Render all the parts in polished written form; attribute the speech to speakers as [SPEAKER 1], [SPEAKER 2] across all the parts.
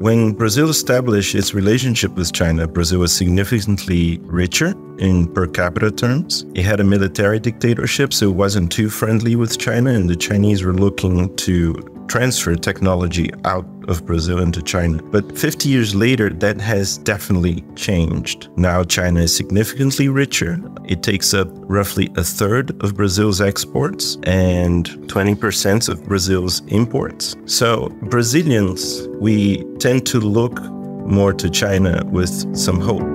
[SPEAKER 1] When Brazil established its relationship with China, Brazil was significantly richer in per capita terms. It had a military dictatorship, so it wasn't too friendly with China, and the Chinese were looking to transfer technology out of Brazil into China. But 50 years later, that has definitely changed. Now China is significantly richer. It takes up roughly a third of Brazil's exports and 20% of Brazil's imports. So Brazilians, we tend to look more to China with some hope.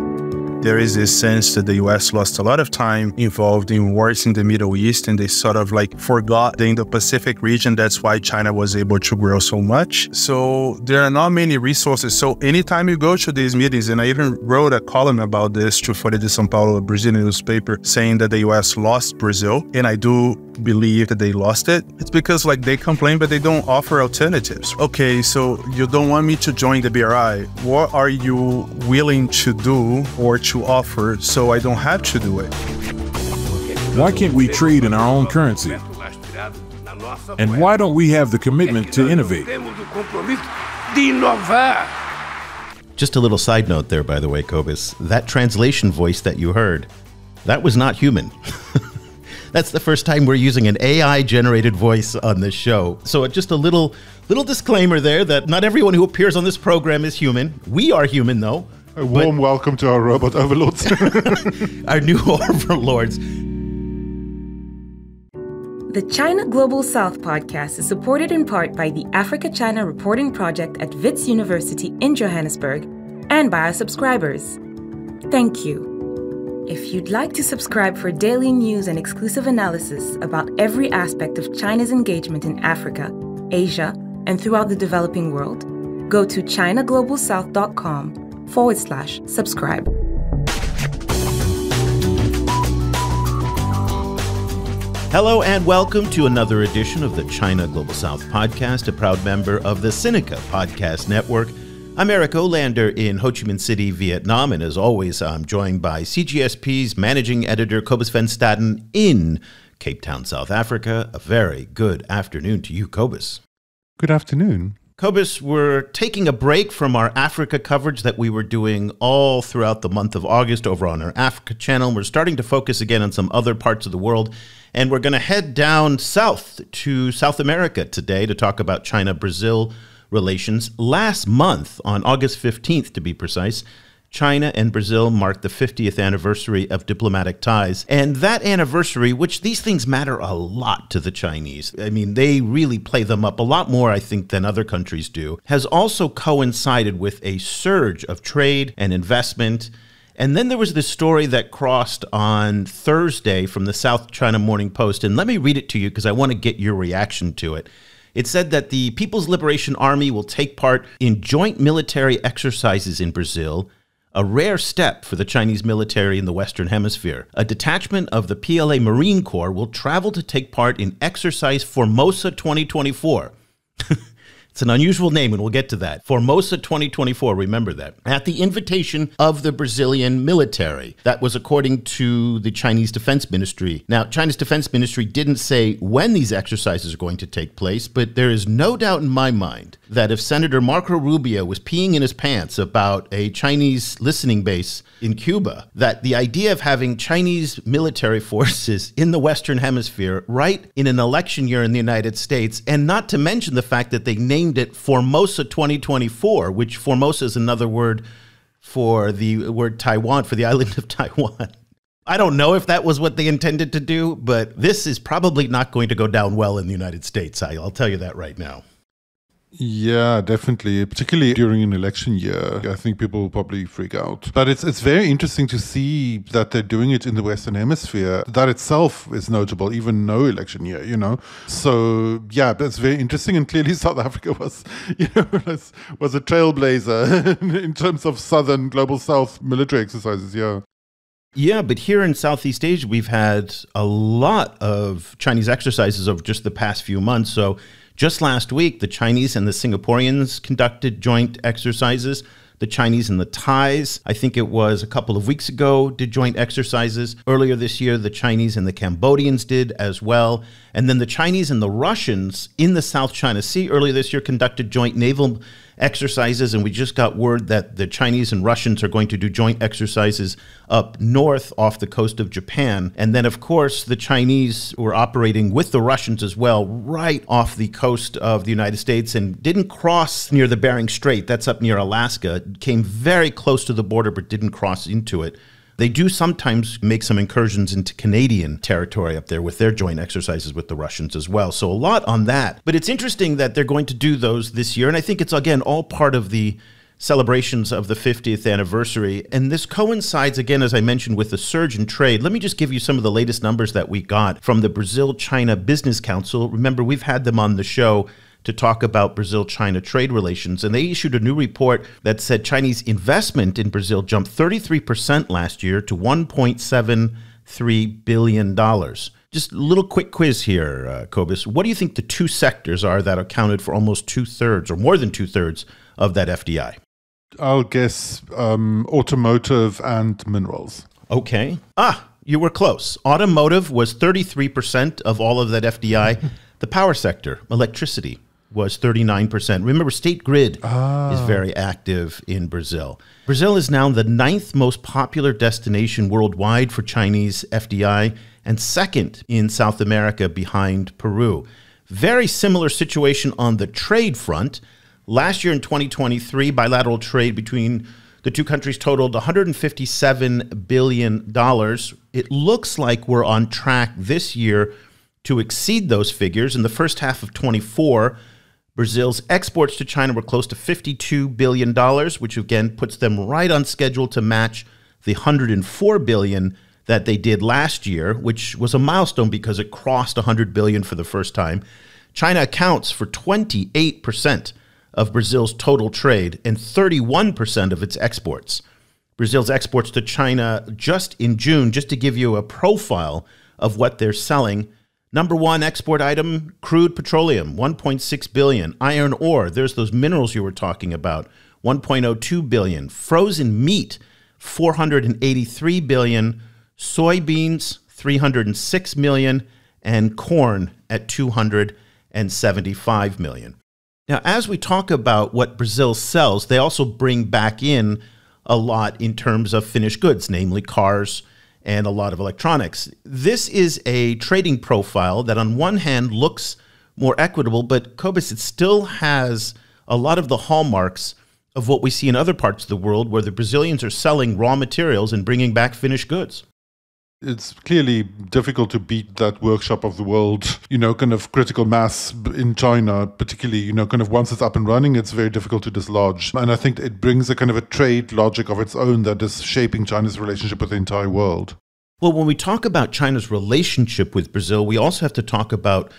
[SPEAKER 2] There is this sense that the US lost a lot of time involved in wars in the Middle East, and they sort of forgot the Indo-Pacific region. That's why China was able to grow so much. So there are not many resources. So anytime you go to these meetings, and I even wrote a column about this to Folha de São Paulo, a Brazilian newspaper, saying that the US lost Brazil, and I do believe that they lost it. It's because they complain, but they don't offer alternatives. Okay, so you don't want me to join the BRI. What are you willing to do or to offer so I don't have to do it?
[SPEAKER 3] Why can't we trade in our own currency? And why don't we have the commitment to innovate?
[SPEAKER 4] Just a little side note there, by the way, Cobus. That translation voice that you heard, that was not human. That's the first time we're using an AI-generated voice on this show. So just a little disclaimer there that not everyone who appears on this program is human. We are human, though.
[SPEAKER 5] A warm welcome to our robot overlords.
[SPEAKER 4] Our new overlords.
[SPEAKER 6] The China Global South podcast is supported in part by the Africa-China Reporting Project at Wits University in Johannesburg and by our subscribers. Thank you. If you'd like to subscribe for daily news and exclusive analysis about every aspect of China's engagement in Africa, Asia, and throughout the developing world, go to ChinaGlobalSouth.com/subscribe.
[SPEAKER 4] Hello and welcome to another edition of the China Global South podcast, a proud member of the Sinica Podcast Network. I'm Eric Olander in Ho Chi Minh City, Vietnam, and as always, I'm joined by CGSP's managing editor, Cobus van Staden, in Cape Town, South Africa. A very good afternoon to you, Cobus.
[SPEAKER 5] Good afternoon.
[SPEAKER 4] Cobus, we're taking a break from our Africa coverage that we were doing all throughout the month of August over on our Africa channel. We're starting to focus again on some other parts of the world, and we're going to head down south to South America today to talk about China-Brazil relations. Last month, on August 15th to be precise, China and Brazil marked the 50th anniversary of diplomatic ties. And that anniversary, which these things matter a lot to the Chinese, I mean, they really play them up a lot more, I think, than other countries do, has also coincided with a surge of trade and investment. And then there was this story that crossed on Thursday from the South China Morning Post. And let me read it to you because I want to get your reaction to it. It said that the People's Liberation Army will take part in joint military exercises in Brazil, a rare step for the Chinese military in the Western Hemisphere. A detachment of the PLA Marine Corps will travel to take part in Exercise Formosa 2024. It's an unusual name, and we'll get to that. Formosa 2024, remember that. At the invitation of the Brazilian military. That was according to the Chinese Defense Ministry. Now, China's Defense Ministry didn't say when these exercises are going to take place, but there is no doubt in my mind that if Senator Marco Rubio was peeing in his pants about a Chinese listening base in Cuba, that the idea of having Chinese military forces in the Western Hemisphere right in an election year in the United States, and not to mention the fact that they named it Formosa 2024, which Formosa is another word for the word Taiwan, for the island of Taiwan. I don't know if that was what they intended to do, but this is probably not going to go down well in the United States. I'll tell you that right now.
[SPEAKER 5] Yeah, definitely. Particularly during an election year, I think people will probably freak out. But it's very interesting to see that they're doing it in the Western Hemisphere. That itself is notable, even no election year, you know. So yeah, that's very interesting. And clearly South Africa was a trailblazer in terms of Southern Global South military exercises, yeah.
[SPEAKER 4] Yeah, but here in Southeast Asia, we've had a lot of Chinese exercises over just the past few months. So just last week, the Chinese and the Singaporeans conducted joint exercises. The Chinese and the Thais, I think it was a couple of weeks ago, did joint exercises. Earlier this year, the Chinese and the Cambodians did as well. And then the Chinese and the Russians in the South China Sea earlier this year conducted joint naval exercises, and we just got word that the Chinese and Russians are going to do joint exercises up north off the coast of Japan. And then, of course, the Chinese were operating with the Russians as well, right off the coast of the United States, and didn't cross near the Bering Strait. That's up near Alaska. Came very close to the border, but didn't cross into it. They do sometimes make some incursions into Canadian territory up there with their joint exercises with the Russians as well. So a lot on that. But it's interesting that they're going to do those this year. And I think it's, again, all part of the celebrations of the 50th anniversary. And this coincides, again, as I mentioned, with the surge in trade. Let me just give you some of the latest numbers that we got from the Brazil-China Business Council. Remember, we've had them on the show to talk about Brazil-China trade relations. And they issued a new report that said Chinese investment in Brazil jumped 33% last year to $1.73 billion. Just a little quick quiz here, Cobus. What do you think the two sectors are that accounted for almost 2/3 or more than 2/3 of that FDI?
[SPEAKER 5] I'll guess automotive and minerals.
[SPEAKER 4] Okay. You were close. Automotive was 33% of all of that FDI. The power sector, electricity, was 39%. Remember, State Grid is very active in Brazil. Brazil is now the 9th most popular destination worldwide for Chinese FDI and second in South America behind Peru. Very similar situation on the trade front. Last year in 2023, bilateral trade between the two countries totaled $157 billion. It looks like we're on track this year to exceed those figures. In the first half of 24, Brazil's exports to China were close to $52 billion, which again puts them right on schedule to match the $104 billion that they did last year, which was a milestone because it crossed $100 billion for the first time. China accounts for 28% of Brazil's total trade and 31% of its exports. Brazil's exports to China just in June, just to give you a profile of what they're selling. Number one export item, crude petroleum, $1.6 billion. Iron ore, there's those minerals you were talking about, $1.02 billion. Frozen meat, $483 billion. Soybeans, $306 million. And corn at $275 million. Now, as we talk about what Brazil sells, they also bring back in a lot in terms of finished goods, namely cars and a lot of electronics. This is a trading profile that on one hand looks more equitable, but Cobus, it still has a lot of the hallmarks of what we see in other parts of the world where the Brazilians are selling raw materials and bringing back finished goods.
[SPEAKER 5] It's clearly difficult to beat that workshop of the world, kind of critical mass in China, particularly, kind of once it's up and running, it's very difficult to dislodge. And I think it brings a kind of a trade logic of its own that is shaping China's relationship with the entire world.
[SPEAKER 4] Well, when we talk about China's relationship with Brazil, we also have to talk about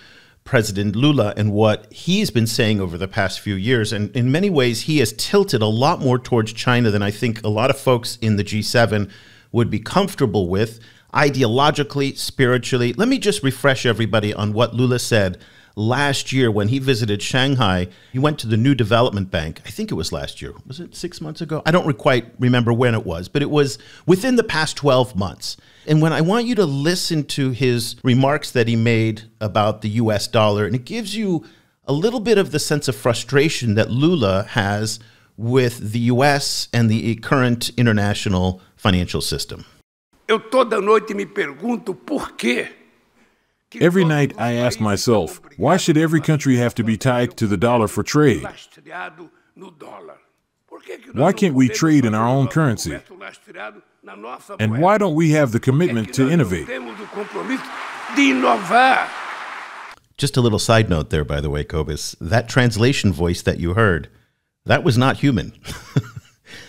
[SPEAKER 4] President Lula and what he's been saying over the past few years. And in many ways, he has tilted a lot more towards China than I think a lot of folks in the G7 would be comfortable with. Ideologically, spiritually. Let me just refresh everybody on what Lula said last year when he visited Shanghai. He went to the New Development Bank. I think it was last year. Was it 6 months ago? I don't quite remember when it was, but it was within the past 12 months. And when I want you to listen to his remarks that he made about the US dollar, and it gives you a little bit of the sense of frustration that Lula has with the US and the current international financial system.
[SPEAKER 3] Every night I ask myself, why should every country have to be tied to the dollar for trade? Why can't we trade in our own currency? And why don't we have the commitment to innovate?
[SPEAKER 4] Just a little side note there, by the way, Cobus. That translation voice that you heard, that was not human.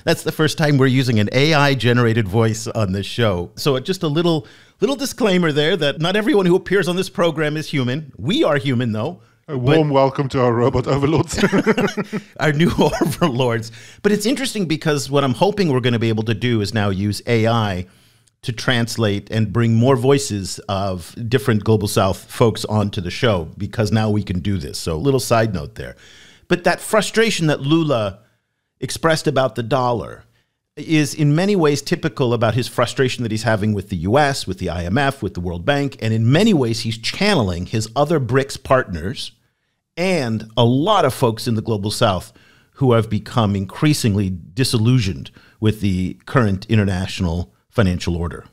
[SPEAKER 4] That's the first time we're using an AI-generated voice on this show. So just a little disclaimer there that not everyone who appears on this program is human. We are human, though.
[SPEAKER 5] A warm welcome to our robot overlords.
[SPEAKER 4] Our new overlords. But it's interesting because what I'm hoping we're going to be able to do is now use AI to translate and bring more voices of different Global South folks onto the show, because now we can do this. So a little side note there. But that frustration that Lula expressed about the dollar is in many ways typical about his frustration that he's having with the US, with the IMF, with the World Bank, and in many ways he's channeling his other BRICS partners and a lot of folks in the Global South who have become increasingly disillusioned with the current international financial order.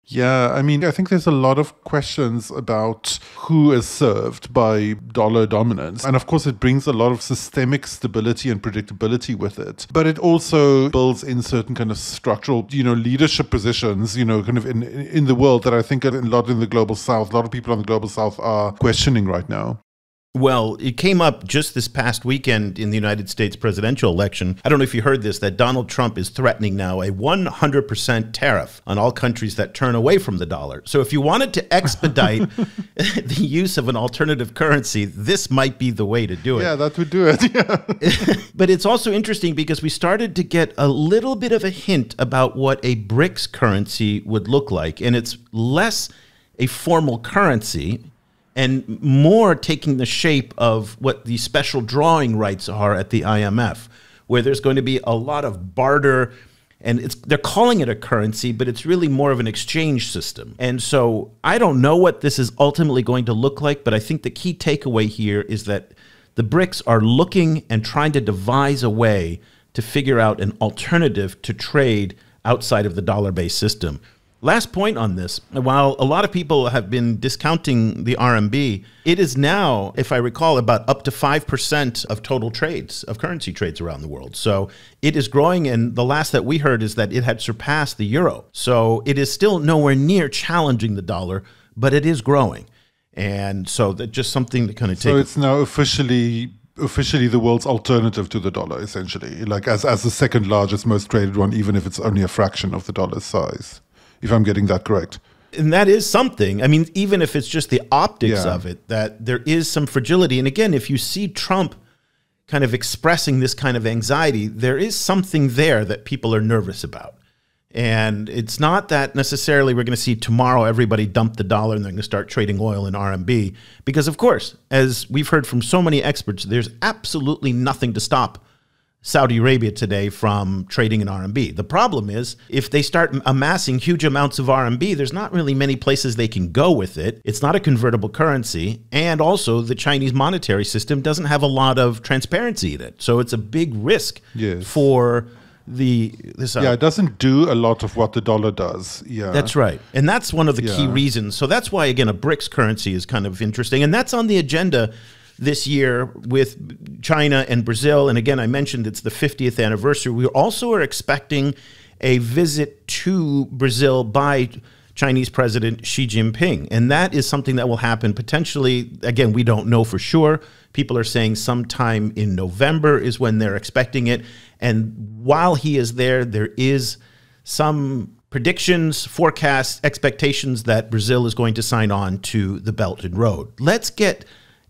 [SPEAKER 5] Yeah, I mean, I think there's a lot of questions about who is served by dollar dominance. And of course, it brings a lot of systemic stability and predictability with it. But it also builds in certain kind of structural, leadership positions, kind of in the world that I think a lot in the global south, a lot of people in the global south are questioning right now.
[SPEAKER 4] Well, it came up just this past weekend in the United States presidential election. I don't know if you heard this, that Donald Trump is threatening now a 100% tariff on all countries that turn away from the dollar. So if you wanted to expedite the use of an alternative currency, this might be the way to do it.
[SPEAKER 5] Yeah, that would do it. Yeah.
[SPEAKER 4] But it's also interesting because we started to get a little bit of a hint about what a BRICS currency would look like. And it's less a formal currency and more taking the shape of what the special drawing rights are at the IMF, where there's going to be a lot of barter, and they're calling it a currency, but it's really more of an exchange system. And so I don't know what this is ultimately going to look like, but I think the key takeaway here is that the BRICS are looking and trying to devise a way to figure out an alternative to trade outside of the dollar-based system. Last point on this, while a lot of people have been discounting the RMB, it is now, if I recall, about up to 5% of total trades, of currency trades around the world. So it is growing, and the last that we heard is that it had surpassed the euro. So it is still nowhere near challenging the dollar, but it is growing. And so that's just something to kind of take.
[SPEAKER 5] So it's now officially the world's alternative to the dollar, essentially, like as the second largest, most traded one, even if it's only a fraction of the dollar's size. If I'm getting that correct.
[SPEAKER 4] And that is something. I mean, even if it's just the optics of it, that there is some fragility. And again, if you see Trump kind of expressing this kind of anxiety, there is something there that people are nervous about. And it's not that necessarily we're going to see tomorrow everybody dump the dollar and they're going to start trading oil in RMB. Because, of course, as we've heard from so many experts, there's absolutely nothing to stop Saudi Arabia today from trading in RMB. The problem is if they start amassing huge amounts of RMB, there's not really many places they can go with it. It's not a convertible currency. And also the Chinese monetary system doesn't have a lot of transparency in it. So it's a big risk for this.
[SPEAKER 5] It doesn't do a lot of what the dollar does. Yeah,
[SPEAKER 4] that's right. And that's one of the key reasons. So that's why, again, a BRICS currency is kind of interesting. And that's on the agenda this year with China and Brazil. And again, I mentioned it's the 50th anniversary. We also are expecting a visit to Brazil by Chinese President Xi Jinping. And that is something that will happen potentially, again, we don't know for sure. People are saying sometime in November is when they're expecting it. And while he is there, there is some predictions, forecasts, expectations that Brazil is going to sign on to the Belt and Road. Let's get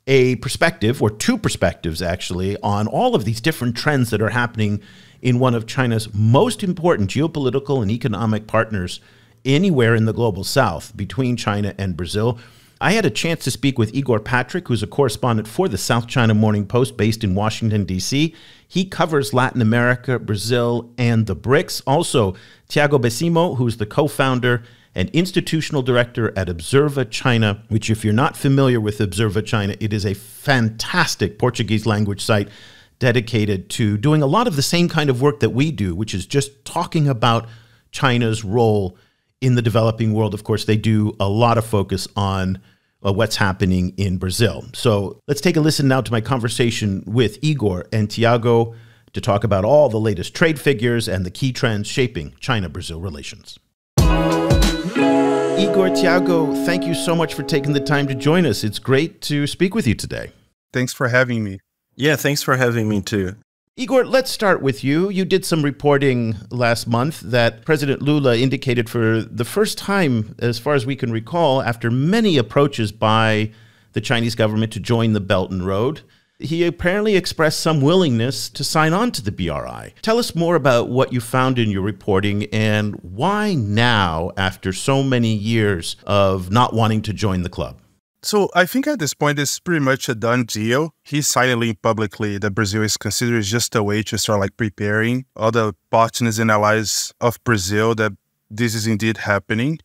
[SPEAKER 4] a perspective, or two perspectives actually, on all of these different trends that are happening in one of China's most important geopolitical and economic partners anywhere in the global south, between China and Brazil. I had a chance to speak with Igor Patrick, who's a correspondent for the South China Morning Post based in Washington, D.C. He covers Latin America, Brazil, and the BRICS. Also, Thiago Bessimo, who's the co-founder and institutional director at Observa China, which, if you're not familiar with Observa China, it is a fantastic Portuguese-language site dedicated to doing a lot of the same kind of work that we do, which is just talking about China's role in the developing world. Of course, they do a lot of focus on what's happening in Brazil. So let's take a listen now to my conversation with Igor and Thiago to talk about all the latest trade figures and the key trends shaping China-Brazil relations. Igor, Thiago, thank you so much for taking the time to join us. It's great to speak with you today.
[SPEAKER 2] Thanks for having me.
[SPEAKER 1] Yeah, thanks for having me too.
[SPEAKER 4] Igor, let's start with you. You did some reporting last month that President Lula indicated for the first time, as far as we can recall, after many approaches by the Chinese government to join the Belt and Road, he apparently expressed some willingness to sign on to the BRI. Tell us more about what you found in your reporting and why now, after so many years of not wanting to join the club.
[SPEAKER 2] So I think at this point, it's pretty much a done deal. He's signaling publicly that Brazil is considered just a way to start preparing all the partners and allies of Brazil that this is indeed happening.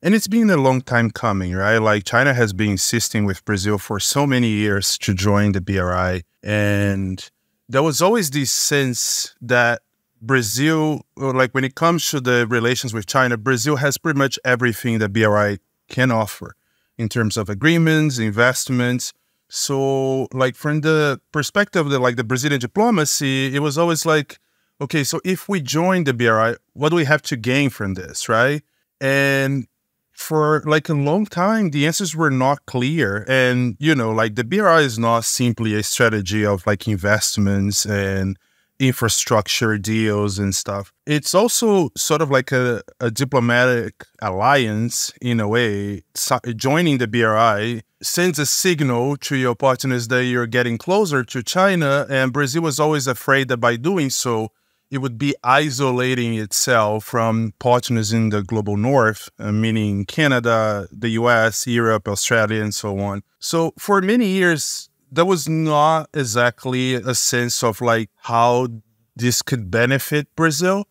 [SPEAKER 2] And it's been a long time coming, right? China has been insisting with Brazil for so many years to join the BRI. And there was always this sense that Brazil, like when it comes to the relations with China, Brazil has pretty much everything that BRI can offer in terms of agreements, investments. So like from the perspective of the Brazilian diplomacy, it was always like, okay, so if we join the BRI, what do we have to gain from this, right? And for like a long time, the answers were not clear. And, like the BRI is not simply a strategy of like investments and infrastructure deals and stuff. It's also sort of like a diplomatic alliance in a way. So joining the BRI sends a signal to your partners that you're getting closer to China, and Brazil was always afraid that by doing so, it would be isolating itself from partners in the global north, meaning Canada, the US, Europe, Australia, and so on. So for many years, there was not exactly a sense of like how this could benefit Brazil.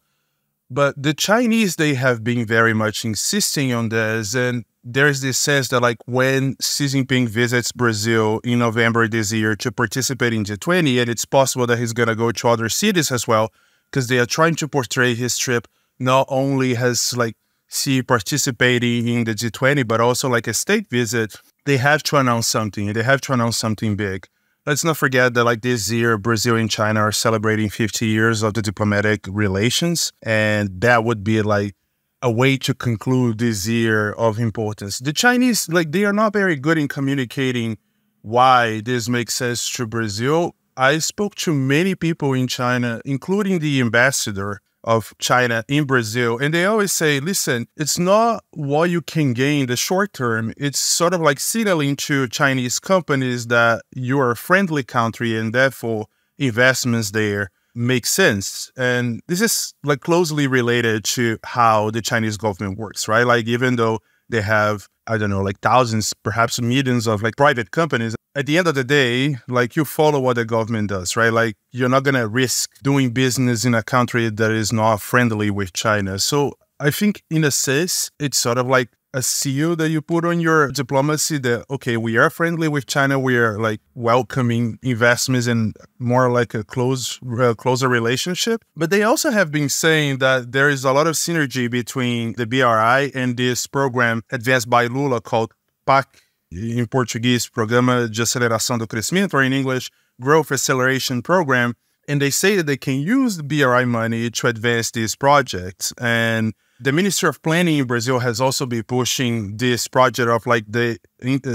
[SPEAKER 2] But the Chinese, they have been very much insisting on this. And there's this sense that like when Xi Jinping visits Brazil in November this year to participate in G20, and it's possible that he's going to go to other cities as well, because they are trying to portray his trip not only as like Xi participating in the G20, but also like a state visit. They have to announce something. They have to announce something big. Let's not forget that like this year, Brazil and China are celebrating 50 years of the diplomatic relations. And that would be like a way to conclude this year of importance. The Chinese, like they are not very good in communicating why this makes sense to Brazil. I spoke to many people in China, including the ambassador of China in Brazil, and they always say, listen, it's not what you can gain in the short term. It's sort of like signaling to Chinese companies that you are a friendly country and therefore investments there make sense. And this is like closely related to how the Chinese government works, right? Like even though they have, I don't know, like thousands, perhaps millions of like private companies, at the end of the day, like you follow what the government does, right? Like you're not going to risk doing business in a country that is not friendly with China. So I think in a sense, it's sort of like a seal that you put on your diplomacy that, okay, we are friendly with China. We are like welcoming investments and more like a closer relationship. But they also have been saying that there is a lot of synergy between the BRI and this program advanced by Lula called PAC, in Portuguese, Programa de Aceleração do Crescimento, or in English, Growth Acceleration Program. And they say that they can use the BRI money to advance these projects. And the Ministry of Planning in Brazil has also been pushing this project of like the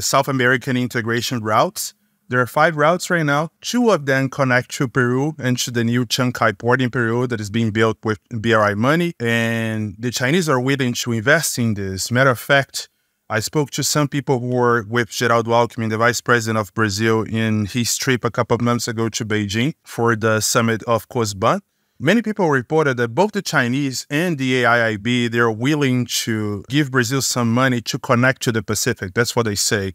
[SPEAKER 2] South American integration routes. There are 5 routes right now. 2 of them connect to Peru and to the new Chancay port in Peru that is being built with BRI money. And the Chinese are willing to invest in this. Matter of fact, I spoke to some people who were with Geraldo Alckmin, the vice president of Brazil, in his trip a couple of months ago to Beijing for the summit of COSBAN. Many people reported that both the Chinese and the AIIB, they're willing to give Brazil some money to connect to the Pacific. That's what they say.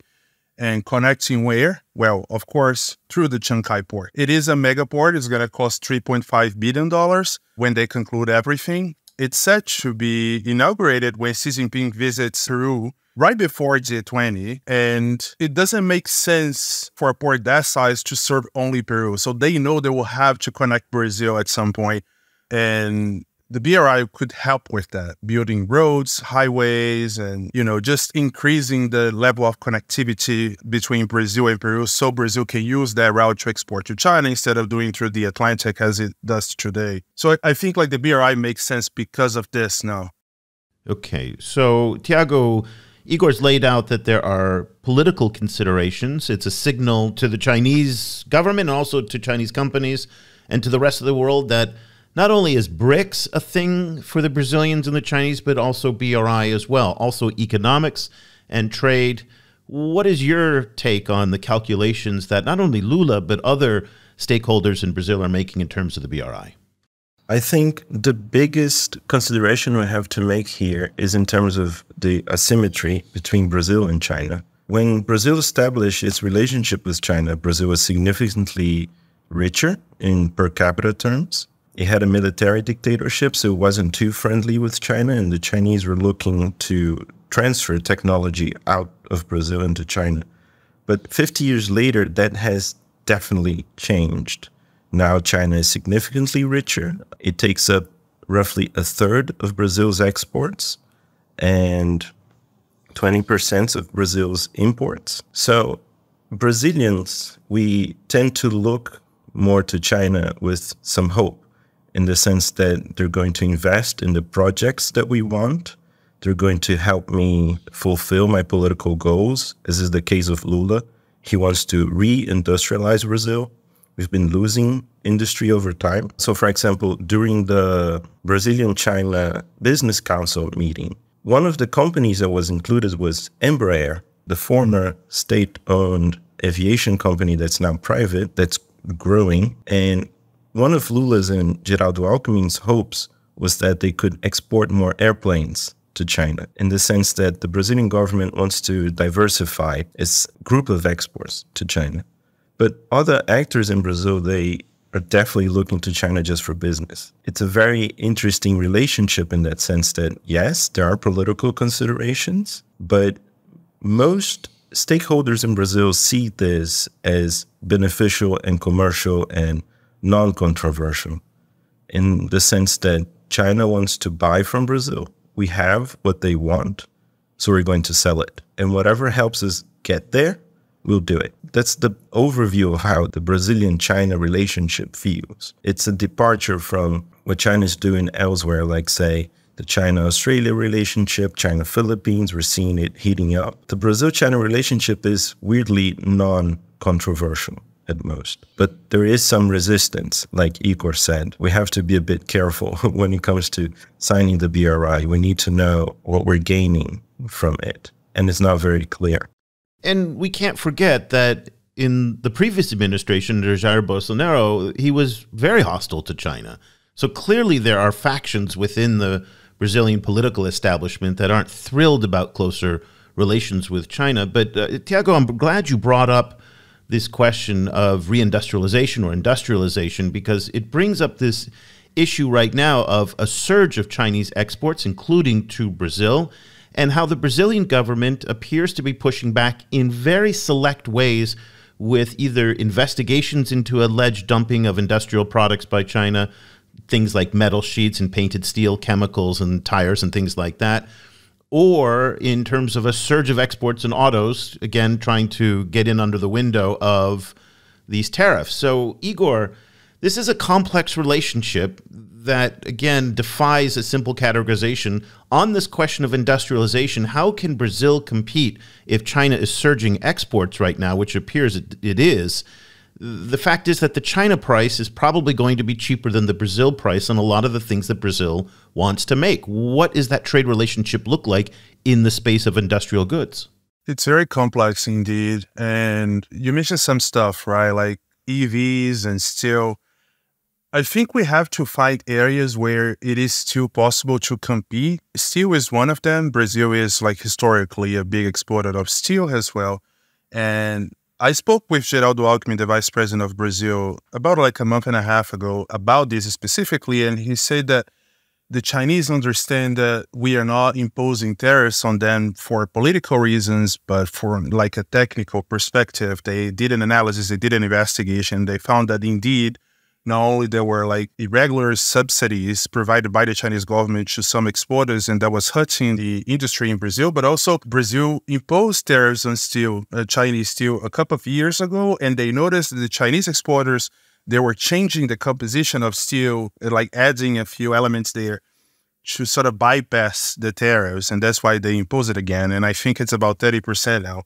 [SPEAKER 2] And connecting where? Well, of course, through the Chancay port. It is a mega port. It's going to cost $3.5 billion when they conclude everything. It's set to be inaugurated when Xi Jinping visits Peru right before G20, and it doesn't make sense for a port that size to serve only Peru. So they know they will have to connect Brazil at some point, and the BRI could help with that, building roads, highways, and, just increasing the level of connectivity between Brazil and Peru so Brazil can use that route to export to China instead of doing through the Atlantic as it does today. So I think like the BRI makes sense because of this now.
[SPEAKER 4] Okay, so Thiago, Igor's laid out that there are political considerations. It's a signal to the Chinese government and also to Chinese companies and to the rest of the world that not only is BRICS a thing for the Brazilians and the Chinese, but also BRI as well, also economics and trade. What is your take on the calculations that not only Lula, but other stakeholders in Brazil are making in terms of the BRI?
[SPEAKER 1] I think the biggest consideration we have to make here is in terms of the asymmetry between Brazil and China. When Brazil established its relationship with China, Brazil was significantly richer in per capita terms. It had a military dictatorship, so it wasn't too friendly with China, and the Chinese were looking to transfer technology out of Brazil into China. But 50 years later, that has definitely changed. Now China is significantly richer. It takes up roughly a third of Brazil's exports and 20% of Brazil's imports. So Brazilians, we tend to look more to China with some hope, in the sense that they're going to invest in the projects that we want. They're going to help me fulfill my political goals, as is the case of Lula. He wants to re-industrialize Brazil. We've been losing industry over time. So, for example, during the Brazilian-China Business Council meeting, one of the companies that was included was Embraer, the former state-owned aviation company that's now private, that's growing. And one of Lula's and Geraldo Alckmin's hopes was that they could export more airplanes to China, in the sense that the Brazilian government wants to diversify its group of exports to China. But other actors in Brazil, they are definitely looking to China just for business. It's a very interesting relationship in that sense that, yes, there are political considerations, but most stakeholders in Brazil see this as beneficial and commercial and non-controversial, in the sense that China wants to buy from Brazil. We have what they want, so we're going to sell it. And whatever helps us get there, we'll do it. That's the overview of how the Brazilian-China relationship feels. It's a departure from what China's doing elsewhere, like, say, the China-Australia relationship, China-Philippines. We're seeing it heating up. The Brazil-China relationship is weirdly non-controversial at most. But there is some resistance, like Igor said. We have to be a bit careful when it comes to signing the BRI. We need to know what we're gaining from it. And it's not very clear.
[SPEAKER 4] And we can't forget that in the previous administration, under Jair Bolsonaro, he was very hostile to China. So clearly there are factions within the Brazilian political establishment that aren't thrilled about closer relations with China. But Thiago, I'm glad you brought up this question of reindustrialization or industrialization, because it brings up this issue right now of a surge of Chinese exports, including to Brazil, and how the Brazilian government appears to be pushing back in very select ways with either investigations into alleged dumping of industrial products by China, things like metal sheets and painted steel, chemicals and tires and things like that, or in terms of a surge of exports in autos, again, trying to get in under the window of these tariffs. So, Igor, this is a complex relationship that, again, defies a simple categorization. On this question of industrialization, how can Brazil compete if China is surging exports right now, which appears it is? The fact is that the China price is probably going to be cheaper than the Brazil price on a lot of the things that Brazil wants to make. What does that trade relationship look like in the space of industrial goods?
[SPEAKER 2] It's very complex indeed. And you mentioned some stuff, right? Like EVs and steel. I think we have to find areas where it is still possible to compete. Steel is one of them. Brazil is, like, historically a big exporter of steel as well. And I spoke with Geraldo Alckmin, the vice president of Brazil, about like a month and a half ago about this specifically. And he said that the Chinese understand that we are not imposing tariffs on them for political reasons, but for like a technical perspective. They did an analysis, they did an investigation. They found that indeed, not only there were like irregular subsidies provided by the Chinese government to some exporters, and that was hurting the industry in Brazil, but also Brazil imposed tariffs on steel, Chinese steel, a couple of years ago, and they noticed that the Chinese exporters, they were changing the composition of steel, like adding a few elements there to sort of bypass the tariffs, and that's why they imposed it again, and I think it's about 30% now.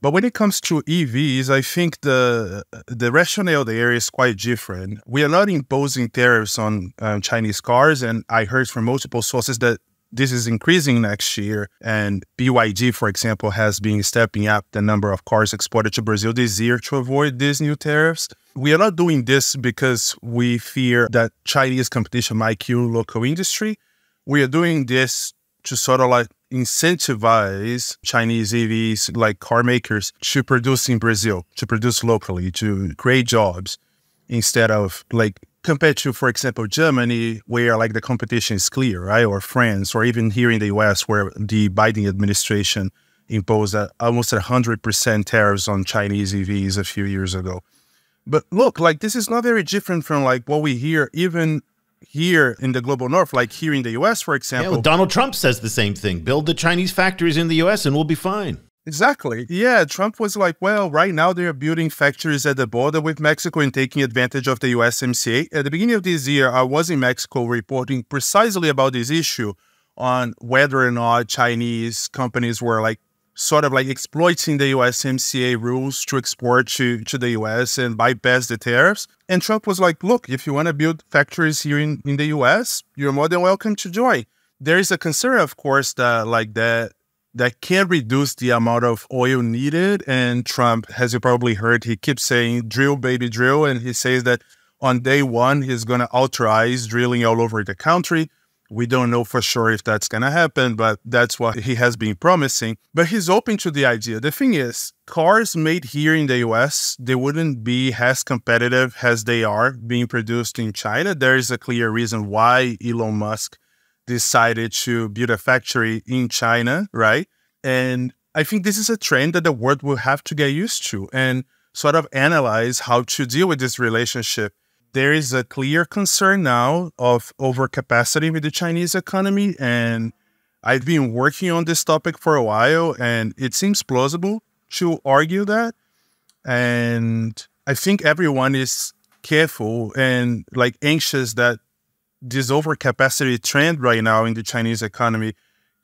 [SPEAKER 2] But when it comes to EVs, I think the rationale there is quite different. We are not imposing tariffs on Chinese cars, and I heard from multiple sources that this is increasing next year. And BYD, for example, has been stepping up the number of cars exported to Brazil this year to avoid these new tariffs. We are not doing this because we fear that Chinese competition might kill local industry. We are doing this to sort of like incentivize Chinese EVs, like car makers, to produce in Brazil, to produce locally, to create jobs, instead of like compared to, for example, Germany, where like the competition is clear, right? Or France, or even here in the US, where the Biden administration imposed almost 100% tariffs on Chinese EVs a few years ago. But look, like this is not very different from like what we hear even here in the global north, like here in the US, for example.
[SPEAKER 4] Yeah, well, Donald Trump says the same thing. Build the Chinese factories in the US and we'll be fine.
[SPEAKER 2] Exactly. Yeah, Trump was like, well, right now they're building factories at the border with Mexico and taking advantage of the USMCA. At the beginning of this year, I was in Mexico reporting precisely about this issue on whether or not Chinese companies were like sort of like exploiting the USMCA rules to export to the US and bypass the tariffs. And Trump was like, look, if you want to build factories here in the US, you're more than welcome to join. There is a concern, of course, that can reduce the amount of oil needed. And Trump, as you probably heard, he keeps saying, drill, baby, drill. And he says that on day one, he's going to authorize drilling all over the country. We don't know for sure if that's going to happen, but that's what he has been promising. But he's open to the idea. The thing is, cars made here in the US, they wouldn't be as competitive as they are being produced in China. There is a clear reason why Elon Musk decided to build a factory in China, right? And I think this is a trend that the world will have to get used to and sort of analyze how to deal with this relationship. There is a clear concern now of overcapacity with the Chinese economy, and I've been working on this topic for a while, and it seems plausible to argue that. And I think everyone is careful and like anxious that this overcapacity trend right now in the Chinese economy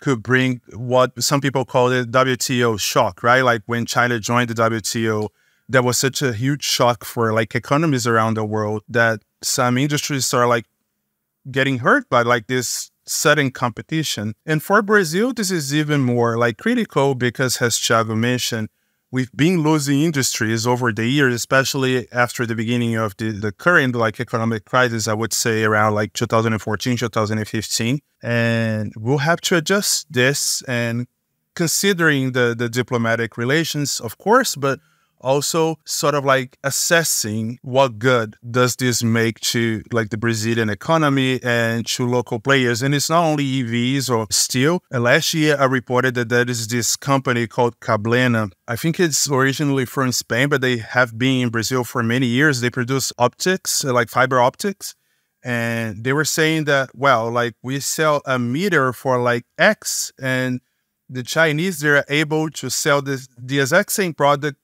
[SPEAKER 2] could bring what some people call it WTO shock, right? Like when China joined the WTO, there was such a huge shock for like economies around the world that some industries are like getting hurt by like this sudden competition. And for Brazil, this is even more like critical because, as Thiago mentioned, we've been losing industries over the years, especially after the beginning of the current like economic crisis, I would say around like 2014, 2015. And we'll have to adjust this and considering the diplomatic relations, of course, but also sort of like assessing what good does this make to like the Brazilian economy and to local players. And it's not only EVs or steel. Last year, I reported that there is this company called Cablena. I think it's originally from Spain, but they have been in Brazil for many years. They produce optics, like fiber optics. And they were saying that, well, like we sell a meter for like X, and the Chinese, they're able to sell the exact same product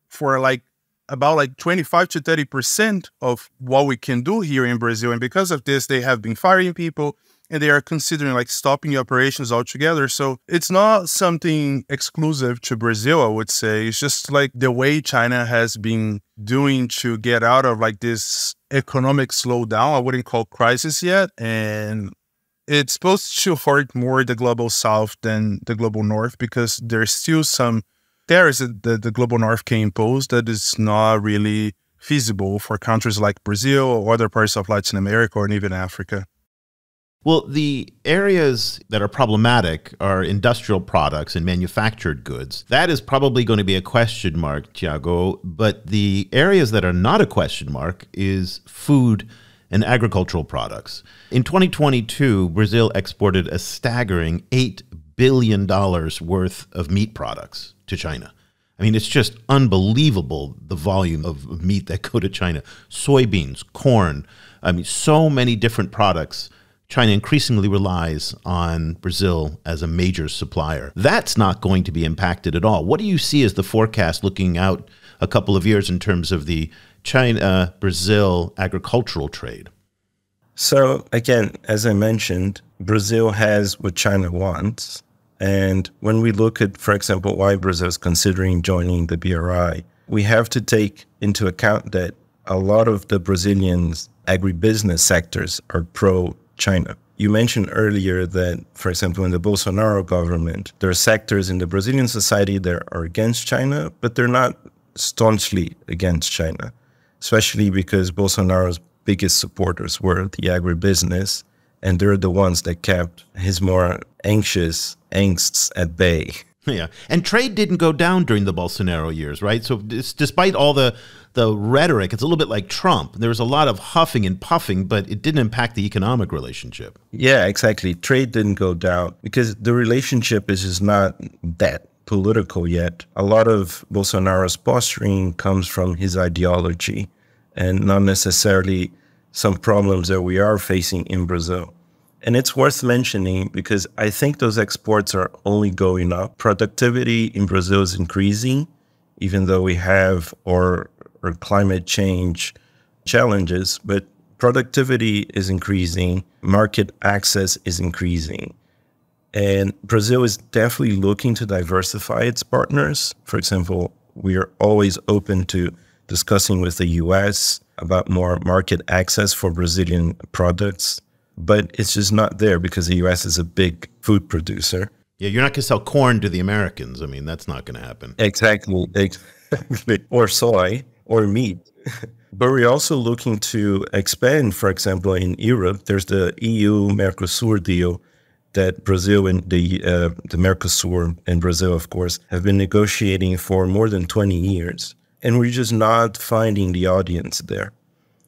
[SPEAKER 2] for like about like 25 to 30% of what we can do here in Brazil. And because of this, they have been firing people and they are considering like stopping operations altogether. So it's not something exclusive to Brazil, I would say. It's just like the way China has been doing to get out of like this economic slowdown. I wouldn't call crisis yet. And it's supposed to hurt more the global south than the global north because there's still some tariffs that the global north can impose that is not really feasible for countries like Brazil or other parts of Latin America or even Africa.
[SPEAKER 4] Well, the areas that are problematic are industrial products and manufactured goods. That is probably going to be a question mark, Thiago. But the areas that are not a question mark is food and agricultural products. In 2022, Brazil exported a staggering $8 billion worth of meat products to China. I mean, it's just unbelievable, the volume of meat that go to China. Soybeans, corn, I mean, so many different products. China increasingly relies on Brazil as a major supplier. That's not going to be impacted at all. What do you see as the forecast looking out a couple of years in terms of the China-Brazil agricultural trade?
[SPEAKER 1] So again, as I mentioned, Brazil has what China wants. And when we look at, for example, why Brazil is considering joining the BRI, we have to take into account that a lot of the Brazilians' agribusiness sectors are pro-China. You mentioned earlier that, for example, in the Bolsonaro government, there are sectors in the Brazilian society that are against China, but they're not staunchly against China, especially because Bolsonaro's biggest supporters were the agribusiness, and they're the ones that kept his more anxious angsts at bay.
[SPEAKER 4] Yeah, and trade didn't go down during the Bolsonaro years, right? So despite all the rhetoric, it's a little bit like Trump. There was a lot of huffing and puffing, but it didn't impact the economic relationship.
[SPEAKER 1] Yeah, exactly. Trade didn't go down because the relationship is just not that political yet. A lot of Bolsonaro's posturing comes from his ideology and not necessarily some problems that we are facing in Brazil. And it's worth mentioning because I think those exports are only going up. Productivity in Brazil is increasing, even though we have our climate change challenges, but productivity is increasing, market access is increasing. And Brazil is definitely looking to diversify its partners. For example, we are always open to discussing with the US about more market access for Brazilian products, but it's just not there because the US is a big food producer.
[SPEAKER 4] Yeah, you're not going to sell corn to the Americans. I mean, that's not going to happen.
[SPEAKER 1] Exactly. Or soy or meat. But we're also looking to expand, for example, in Europe. There's the EU-Mercosur deal that Brazil and the Mercosur and Brazil, of course, have been negotiating for more than 20 years. And we're just not finding the audience there.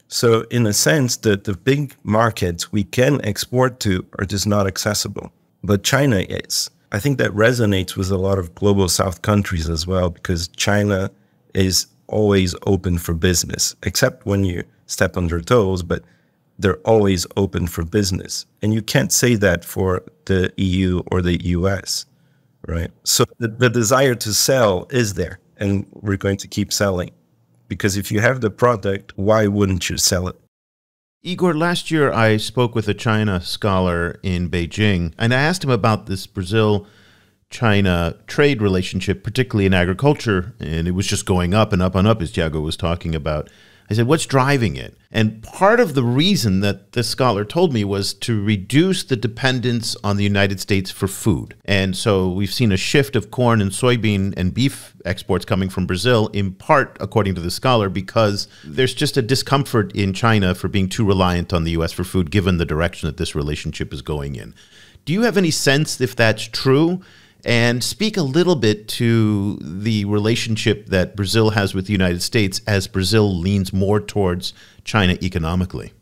[SPEAKER 1] So in a sense, the big markets we can export to are just not accessible. But China is. I think that resonates with a lot of global South countries as well, because China is always open for business, except when you step on their toes, but they're always open for business. And you can't say that for the EU or the US, right? So the desire to sell is there, and we're going to keep selling. Because if you have the product, why wouldn't you sell it?
[SPEAKER 4] Igor, last year I spoke with a China scholar in Beijing, and I asked him about this Brazil-China trade relationship, particularly in agriculture, and it was just going up and up and up, as Thiago was talking about. I said, what's driving it? And part of the reason that this scholar told me was to reduce the dependence on the United States for food. And so we've seen a shift of corn and soybean and beef exports coming from Brazil, in part, according to the scholar, because there's just a discomfort in China for being too reliant on the U.S. for food, given the direction that this relationship is going in. Do you have any sense if that's true? And speak a little bit to the relationship that Brazil has with the United States as Brazil leans more towards China economically.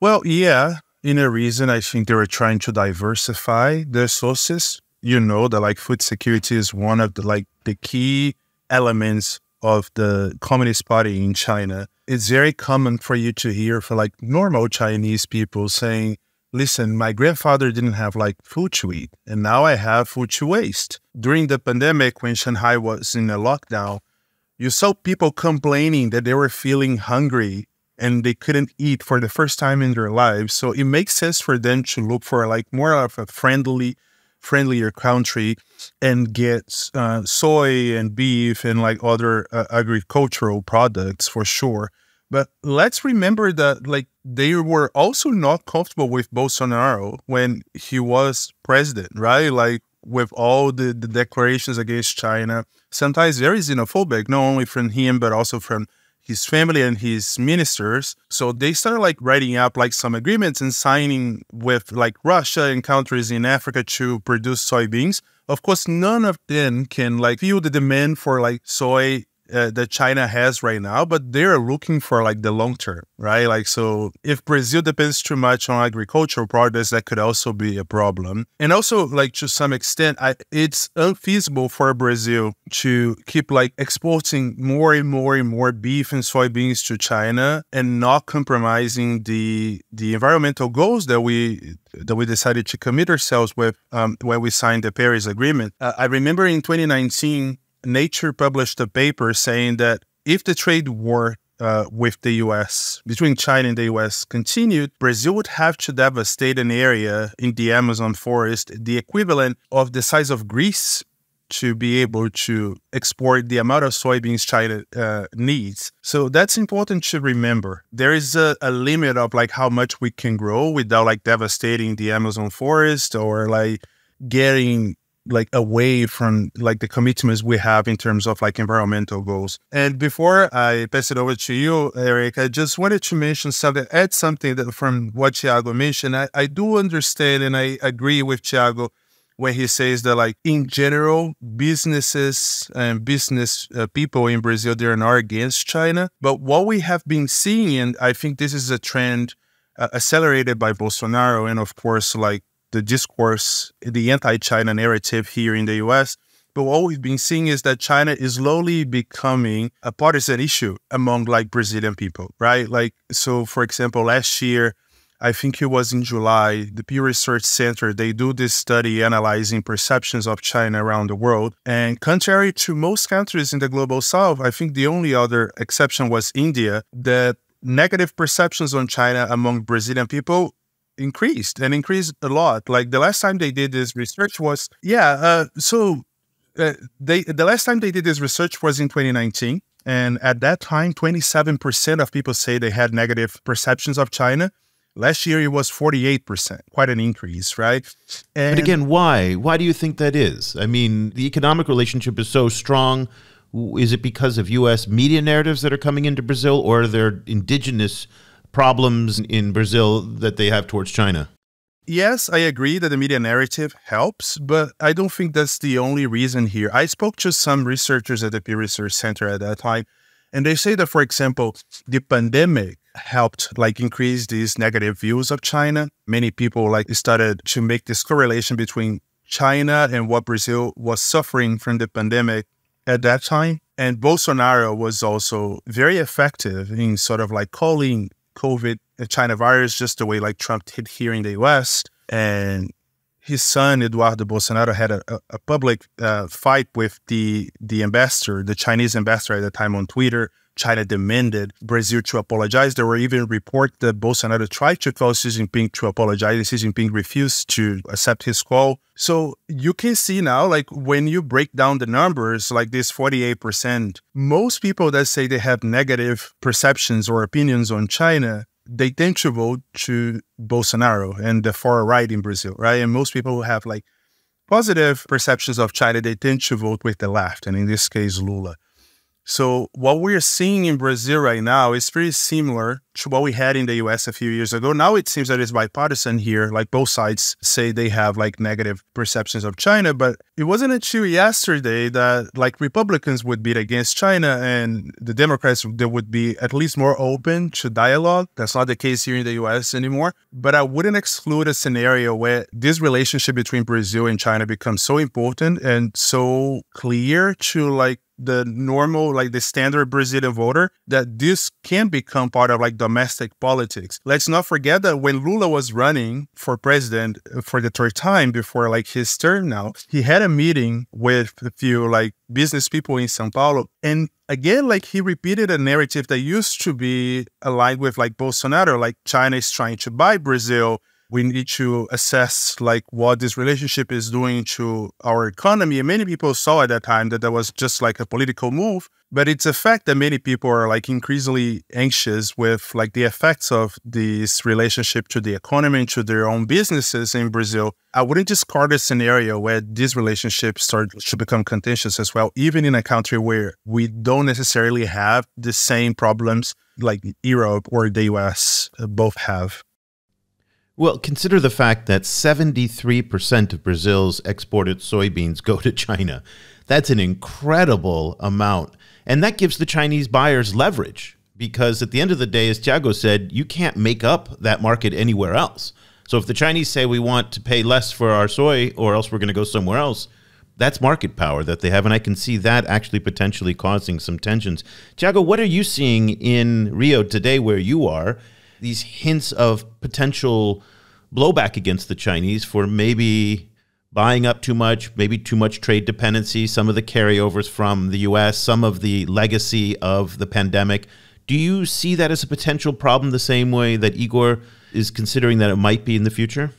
[SPEAKER 2] Well, yeah, in a reason, I think they were trying to diversify their sources. You know that like food security is one of the key elements of the Communist Party in China. It's very common for you to hear for like normal Chinese people saying, listen, my grandfather didn't have like food to eat, and now I have food to waste. During the pandemic, when Shanghai was in a lockdown, you saw people complaining that they were feeling hungry and they couldn't eat for the first time in their lives. So it makes sense for them to look for like more of a friendlier country and get soy and beef and like other agricultural products for sure. But let's remember that like they were also not comfortable with Bolsonaro when he was president, right? Like with all the declarations against China, sometimes very xenophobic, not only from him, but also from his family and his ministers. So they started like writing up like some agreements and signing with like Russia and countries in Africa to produce soybeans. Of course, none of them can like feel the demand for like soy that China has right now, but they're looking for like the long term, right? Like, so if Brazil depends too much on agricultural products, that could also be a problem. And also like to some extent, it's unfeasible for Brazil to keep like exporting more and more beef and soybeans to China and not compromising the environmental goals that we decided to commit ourselves with when we signed the Paris Agreement. I remember in 2019, Nature published a paper saying that if the trade war with the U.S., between China and the U.S. continued, Brazil would have to devastate an area in the Amazon forest, the equivalent of the size of Greece, to be able to export the amount of soybeans China needs. So that's important to remember. There is a limit of like how much we can grow without like devastating the Amazon forest or like getting like away from like the commitments we have in terms of like environmental goals. And before I pass it over to you, Eric, I just wanted to mention something, add something that from what Thiago mentioned. I do understand and I agree with Thiago when he says that like in general, businesses and business people in Brazil, they're not against China. But what we have been seeing, and I think this is a trend accelerated by Bolsonaro and of course like the discourse, the anti-China narrative here in the U.S., But what we've been seeing is that China is slowly becoming a partisan issue among like Brazilian people, right? Like, so for example, last year, I think it was in July, the Pew Research Center, they do this study analyzing perceptions of China around the world. And contrary to most countries in the global south, I think the only other exception was India, that negative perceptions on China among Brazilian people increased a lot. Like the last time they did this research was, the last time they did this research was in 2019. And at that time, 27% of people say they had negative perceptions of China. Last year, it was 48%, quite an increase, right?
[SPEAKER 4] But again, why? Why do you think that is? I mean, the economic relationship is so strong. Is it because of U.S. media narratives that are coming into Brazil, or are there indigenous problems in Brazil that they have towards China?
[SPEAKER 2] Yes, I agree that the media narrative helps, but I don't think that's the only reason here. I spoke to some researchers at the Pew Research Center at that time, and they say that, for example, the pandemic helped like increase these negative views of China. Many people like started to make this correlation between China and what Brazil was suffering from the pandemic at that time. And Bolsonaro was also very effective in sort of like calling COVID a China virus, just the way like Trump did here in the US. And his son, Eduardo Bolsonaro, had a public fight with the ambassador, the Chinese ambassador at the time on Twitter. China demanded Brazil to apologize. There were even reports that Bolsonaro tried to call Xi Jinping to apologize, and Xi Jinping refused to accept his call. So you can see now, like when you break down the numbers, like this 48%, most people that say they have negative perceptions or opinions on China, they tend to vote to Bolsonaro and the far right in Brazil, right? And most people who have like positive perceptions of China, they tend to vote with the left, and in this case, Lula. So what we're seeing in Brazil right now is pretty similar to what we had in the US a few years ago. Now it seems that it's bipartisan here, like both sides say they have like negative perceptions of China, but it wasn't until yesterday that like Republicans would be against China and the Democrats, they would be at least more open to dialogue. That's not the case here in the US anymore, but I wouldn't exclude a scenario where this relationship between Brazil and China becomes so important and so clear to like the normal, like the standard Brazilian voter, that this can become part of like domestic politics. Let's not forget that when Lula was running for president for the third time before like his term now, he had a meeting with a few like business people in São Paulo. And again, like he repeated a narrative that used to be aligned with like Bolsonaro, like China is trying to buy Brazil. We need to assess like what this relationship is doing to our economy. And many people saw at that time that was just like a political move. But it's a fact that many people are like increasingly anxious with like the effects of this relationship to the economy and to their own businesses in Brazil. I wouldn't discard a scenario where this relationship starts to become contentious as well, even in a country where we don't necessarily have the same problems like Europe or the US both have.
[SPEAKER 4] Well, consider the fact that 73% of Brazil's exported soybeans go to China. That's an incredible amount. And that gives the Chinese buyers leverage because at the end of the day, as Thiago said, you can't make up that market anywhere else. So if the Chinese say we want to pay less for our soy or else we're going to go somewhere else, that's market power that they have. And I can see that actually potentially causing some tensions. Thiago, what are you seeing in Rio today where you are? These hints of potential blowback against the Chinese for maybe buying up too much, maybe too much trade dependency, some of the carryovers from the U.S., some of the legacy of the pandemic. Do you see that as a potential problem the same way that Igor is considering that it might be in the future?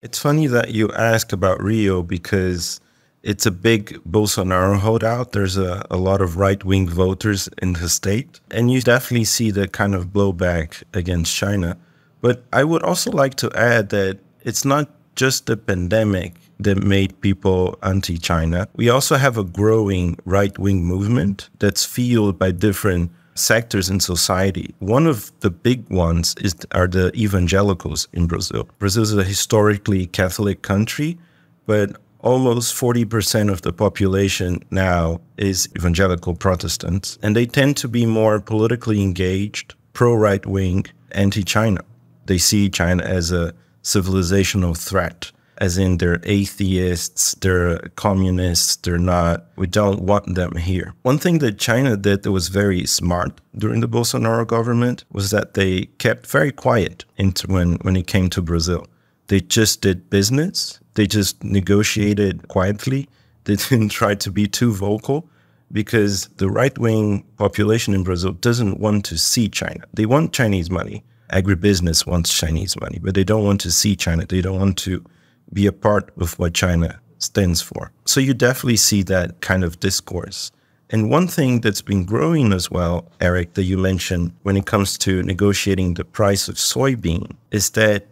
[SPEAKER 1] It's funny that you ask about Rio because it's a big Bolsonaro holdout. There's a lot of right-wing voters in the state. And you definitely see the kind of blowback against China. But I would also like to add that it's not just the pandemic that made people anti-China. We also have a growing right-wing movement that's fueled by different sectors in society. One of the big ones are the evangelicals in Brazil. Brazil is a historically Catholic country, but almost 40% of the population now is evangelical Protestants, and they tend to be more politically engaged, pro-right-wing, anti-China. They see China as a civilizational threat. as in they're atheists, they're communists, we don't want them here. One thing that China did that was very smart during the Bolsonaro government was that they kept very quiet when it came to Brazil. They just did business. They just negotiated quietly. They didn't try to be too vocal because the right-wing population in Brazil doesn't want to see China. They want Chinese money. Agribusiness wants Chinese money, but they don't want to see China. They don't want to be a part of what China stands for. So you definitely see that kind of discourse. And one thing that's been growing as well, Eric, that you mentioned when it comes to negotiating the price of soybean is that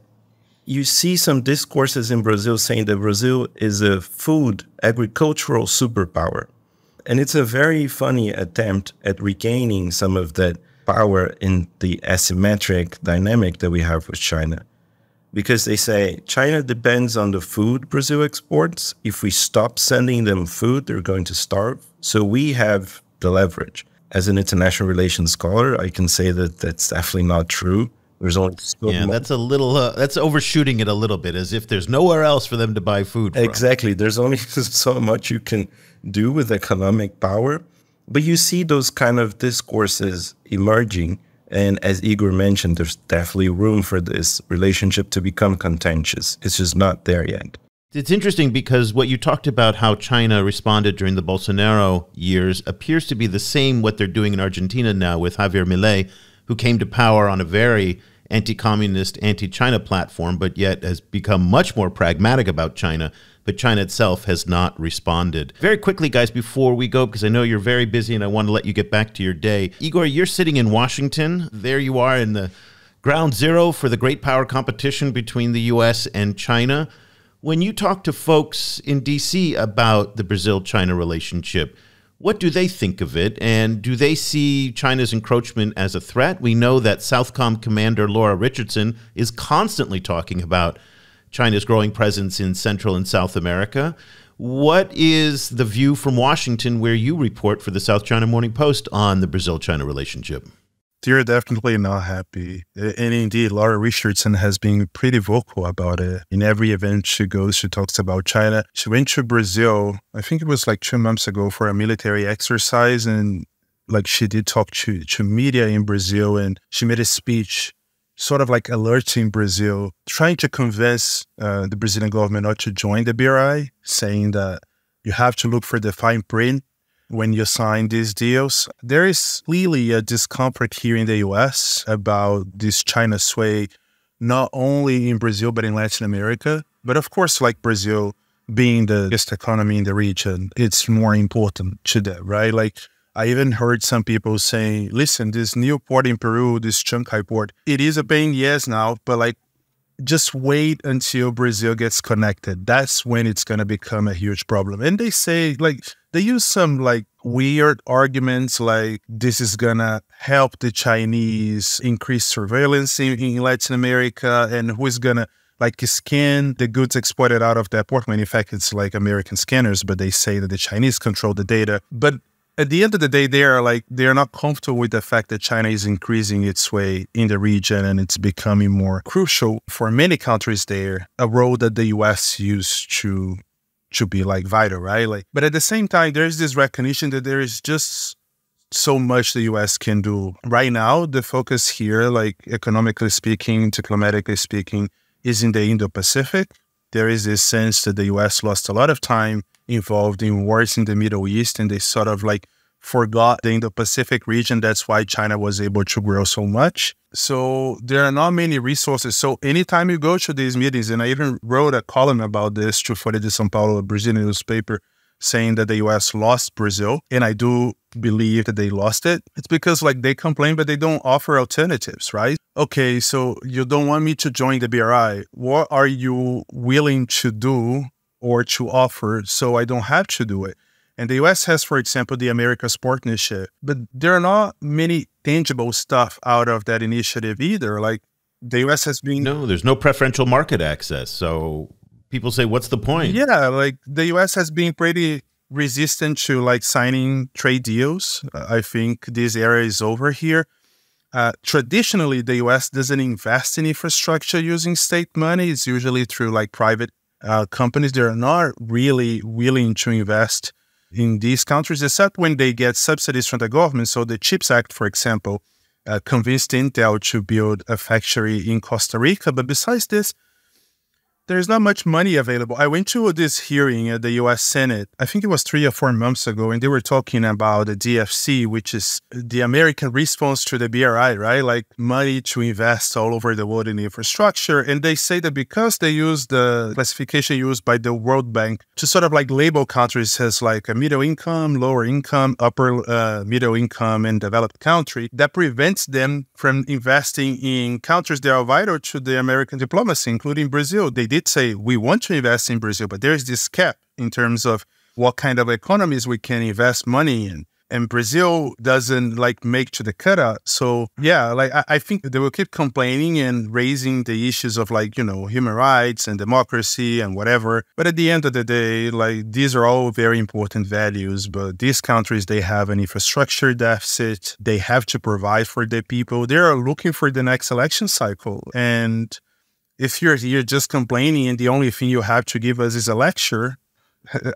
[SPEAKER 1] you see some discourses in Brazil saying that Brazil is a food agricultural superpower. And it's a very funny attempt at regaining some of that power in the asymmetric dynamic that we have with China. Because they say China depends on the food Brazil exports. If we stop sending them food, they're going to starve. So we have the leverage. As an international relations scholar, I can say that that's definitely not true. There's only
[SPEAKER 4] that's a little that's overshooting it a little bit, as if there's nowhere else for them to buy food from.
[SPEAKER 1] Exactly. There's only so much you can do with economic power. But you see those kind of discourses emerging. And as Igor mentioned, there's definitely room for this relationship to become contentious. It's just not there yet.
[SPEAKER 4] It's interesting because what you talked about, how China responded during the Bolsonaro years, appears to be the same what they're doing in Argentina now with Javier Milei, who came to power on a very anti-communist, anti-China platform, but yet has become much more pragmatic about China. But China itself has not responded. Very quickly, guys, before we go, because I know you're very busy and I want to let you get back to your day. Igor, you're sitting in Washington. There you are in the ground zero for the great power competition between the U.S. and China. When you talk to folks in D.C. about the Brazil-China relationship, what do they think of it? And do they see China's encroachment as a threat? We know that Southcom Commander Laura Richardson is constantly talking about China's growing presence in Central and South America. What is the view from Washington, where you report for the South China Morning Post, on the Brazil-China relationship?
[SPEAKER 2] They're definitely not happy. And indeed, Laura Richardson has been pretty vocal about it. In every event she goes, she talks about China. She went to Brazil, I think it was like 2 months ago, for a military exercise. And like she did talk to media in Brazil, and she made a speech sort of like alerting Brazil, trying to convince the Brazilian government not to join the BRI, saying that you have to look for the fine print when you sign these deals. There is clearly a discomfort here in the US about this China sway, not only in Brazil, but in Latin America. But of course, like Brazil being the biggest economy in the region, it's more important to them, right? Like, I even heard some people saying, listen, this new port in Peru, this Chancay port, it is a pain, yes, now, but like, just wait until Brazil gets connected. That's when it's going to become a huge problem. And they say, like, they use some like weird arguments, like this is going to help the Chinese increase surveillance in Latin America, and who is going to like scan the goods exported out of that port. When in fact, it's like American scanners, but they say that the Chinese control the data. But at the end of the day, they're not comfortable with the fact that China is increasing its way in the region, and it's becoming more crucial for many countries there, a role that the US used to be like vital, right? Like, but at the same time, there's this recognition that there is just so much the US can do. Right now, the focus here, like economically speaking, diplomatically speaking, is in the Indo-Pacific. There is this sense that the US lost a lot of time involved in wars in the Middle East, and they sort of like forgot the Indo-Pacific region. That's why China was able to grow so much. So there are not many resources. So anytime you go to these meetings, and I even wrote a column about this to Folha de São Paulo, a Brazilian newspaper, saying that the US lost Brazil, and I do believe that they lost it. It's because like they complain, but they don't offer alternatives, right? Okay, so you don't want me to join the BRI. What are you willing to do or to offer so I don't have to do it? And the US has, for example, the Americas Partnership, but there are not many tangible stuff out of that initiative either. Like the US has been...
[SPEAKER 4] No, there's no preferential market access. So people say, what's the point?
[SPEAKER 2] Yeah, like the US has been pretty resistant to like signing trade deals. I think this era is over here. Traditionally, the US doesn't invest in infrastructure using state money. It's usually through like private companies that are not really willing to invest in these countries, except when they get subsidies from the government. So the CHIPS Act, for example, convinced Intel to build a factory in Costa Rica. But besides this, there's not much money available. I went to this hearing at the U.S. Senate, I think it was 3 or 4 months ago, and they were talking about the DFC, which is the American response to the BRI, right? Like money to invest all over the world in infrastructure. And they say that because they use the classification used by the World Bank to sort of like label countries as like a middle income, lower income, upper middle income, and developed country, that prevents them from investing in countries that are vital to the American diplomacy, including Brazil. They did say we want to invest in Brazil, but there's this cap in terms of what kind of economies we can invest money in. And Brazil doesn't like make to the cutout. So yeah, like I think they will keep complaining and raising the issues of like, you know, human rights and democracy and whatever. But at the end of the day, like these are all very important values. But these countries, they have an infrastructure deficit. They have to provide for their people. They are looking for the next election cycle. And if you're here just complaining and the only thing you have to give us is a lecture,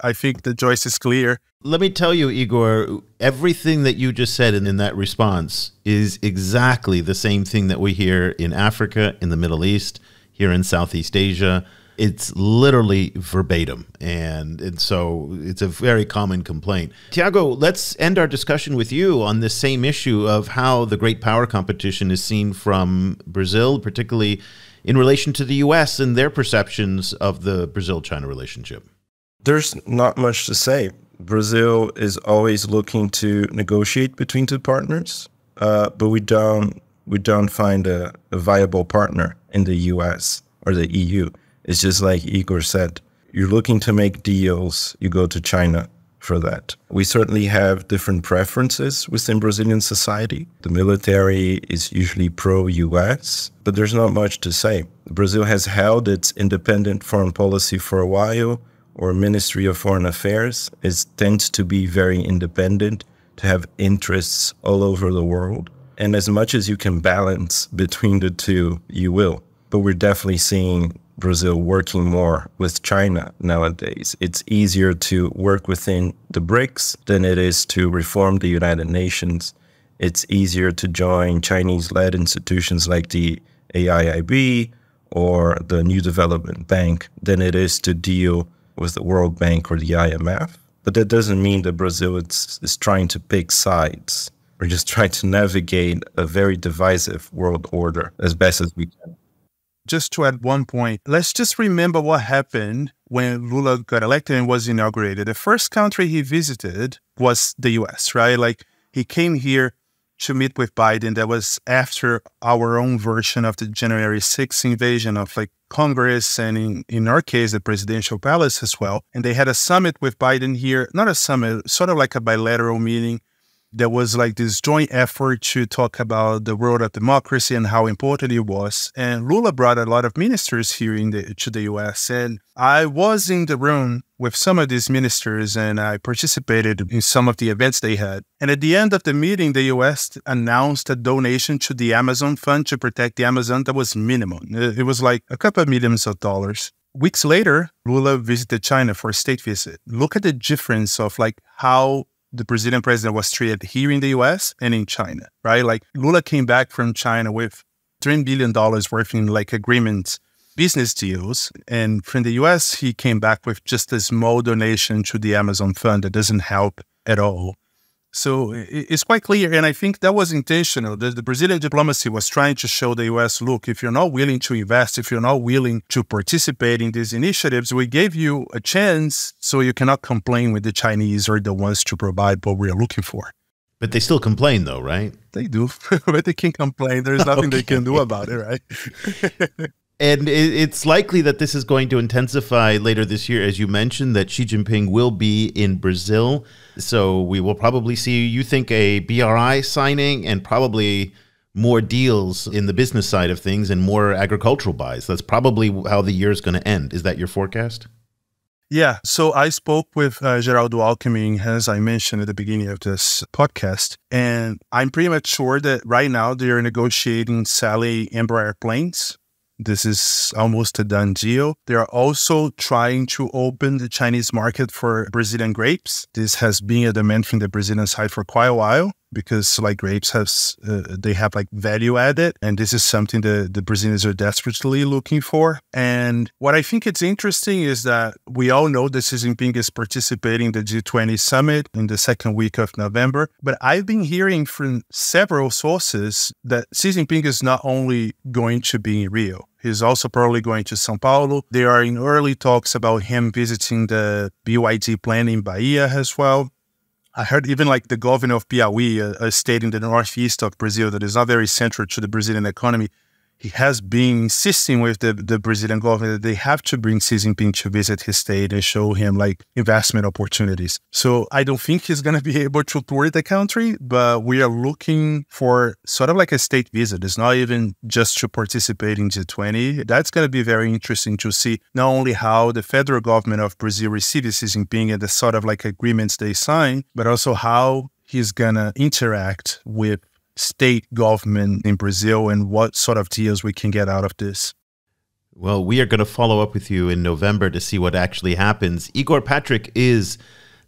[SPEAKER 2] I think the choice is clear.
[SPEAKER 4] Let me tell you, Igor, everything that you just said in that response is exactly the same thing that we hear in Africa, in the Middle East, here in Southeast Asia. It's literally verbatim. And so it's a very common complaint. Thiago, let's end our discussion with you on this same issue of how the great power competition is seen from Brazil, particularly in relation to the U.S. and their perceptions of the Brazil-China relationship.
[SPEAKER 1] There's not much to say. Brazil is always looking to negotiate between two partners, but we don't find a viable partner in the U.S. or the EU. It's just like Igor said, you're looking to make deals, you go to China for that. We certainly have different preferences within Brazilian society. The military is usually pro-US, but there's not much to say. Brazil has held its independent foreign policy for a while, or Ministry of Foreign Affairs. It tends to be very independent, to have interests all over the world. And as much as you can balance between the two, you will. But we're definitely seeing Brazil working more with China nowadays. It's easier to work within the BRICS than it is to reform the United Nations. It's easier to join Chinese-led institutions like the AIIB or the New Development Bank than it is to deal with the World Bank or the IMF. But that doesn't mean that Brazil is trying to pick sides. We're just trying to navigate a very divisive world order as best as we can.
[SPEAKER 2] Just to add one point, let's just remember what happened when Lula got elected and was inaugurated. The first country he visited was the US, right? Like he came here to meet with Biden. That was after our own version of the January 6th invasion of like Congress and in our case, the presidential palace as well. And they had a summit with Biden here, not a summit, sort of like a bilateral meeting. There was like this joint effort to talk about the world of democracy and how important it was. And Lula brought a lot of ministers here to the U.S. And I was in the room with some of these ministers and I participated in some of the events they had. And at the end of the meeting, the U.S. announced a donation to the Amazon Fund to protect the Amazon that was minimum. It was like a couple of millions of dollars. Weeks later, Lula visited China for a state visit. Look at the difference of like how the Brazilian president was treated here in the US and in China, right? Like Lula came back from China with $3 billion worth in like agreements, business deals. And from the US, he came back with just a small donation to the Amazon Fund that doesn't help at all. So it's quite clear. And I think that was intentional. The Brazilian diplomacy was trying to show the US, look, if you're not willing to invest, if you're not willing to participate in these initiatives, we gave you a chance, so you cannot complain when the Chinese are the ones to provide what we're looking for.
[SPEAKER 4] But they still complain though, right?
[SPEAKER 2] They do, but they can't complain. There's nothing they can do about it, right?
[SPEAKER 4] And it's likely that this is going to intensify later this year, as you mentioned, that Xi Jinping will be in Brazil. So we will probably see, you think, a BRI signing and probably more deals in the business side of things and more agricultural buys. That's probably how the year is going to end. Is that your forecast?
[SPEAKER 2] Yeah. So I spoke with Geraldo Alckmin, as I mentioned at the beginning of this podcast, and I'm pretty much sure that right now they are negotiating selling Embraer planes This is almost a done deal. They are also trying to open the Chinese market for Brazilian grapes. This has been a demand from the Brazilian side for quite a while, because like grapes they have like value added, and this is something that the Brazilians are desperately looking for. And what I think it's interesting is that we all know that Xi Jinping is participating in the G20 summit in the second week of November, but I've been hearing from several sources that Xi Jinping is not only going to be in Rio, he's also probably going to São Paulo. There are in early talks about him visiting the BYD plant in Bahia as well. I heard even like the governor of Piauí, a state in the northeast of Brazil that is not very central to the Brazilian economy, he has been insisting with the Brazilian government that they have to bring Xi Jinping to visit his state and show him like investment opportunities. So I don't think he's going to be able to tour the country, but we are looking for sort of like a state visit. It's not even just to participate in G20. That's going to be very interesting to see not only how the federal government of Brazil receives Xi Jinping and the sort of like agreements they sign, but also how he's going to interact with state government in Brazil and what sort of deals we can get out of this.
[SPEAKER 4] Well, we are going to follow up with you in November to see what actually happens. Igor Patrick is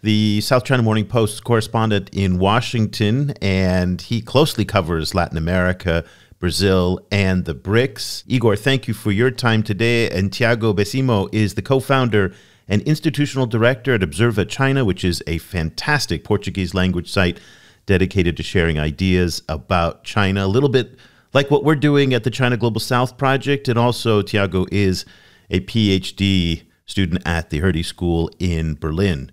[SPEAKER 4] the South China Morning Post correspondent in Washington, and he closely covers Latin America, Brazil, and the BRICS. Igor, thank you for your time today. And Thiago Bessimo is the co-founder and institutional director at Observa China, which is a fantastic Portuguese language site dedicated to sharing ideas about China, a little bit like what we're doing at the China Global South Project. And also, Thiago is a PhD student at the Hertie School in Berlin.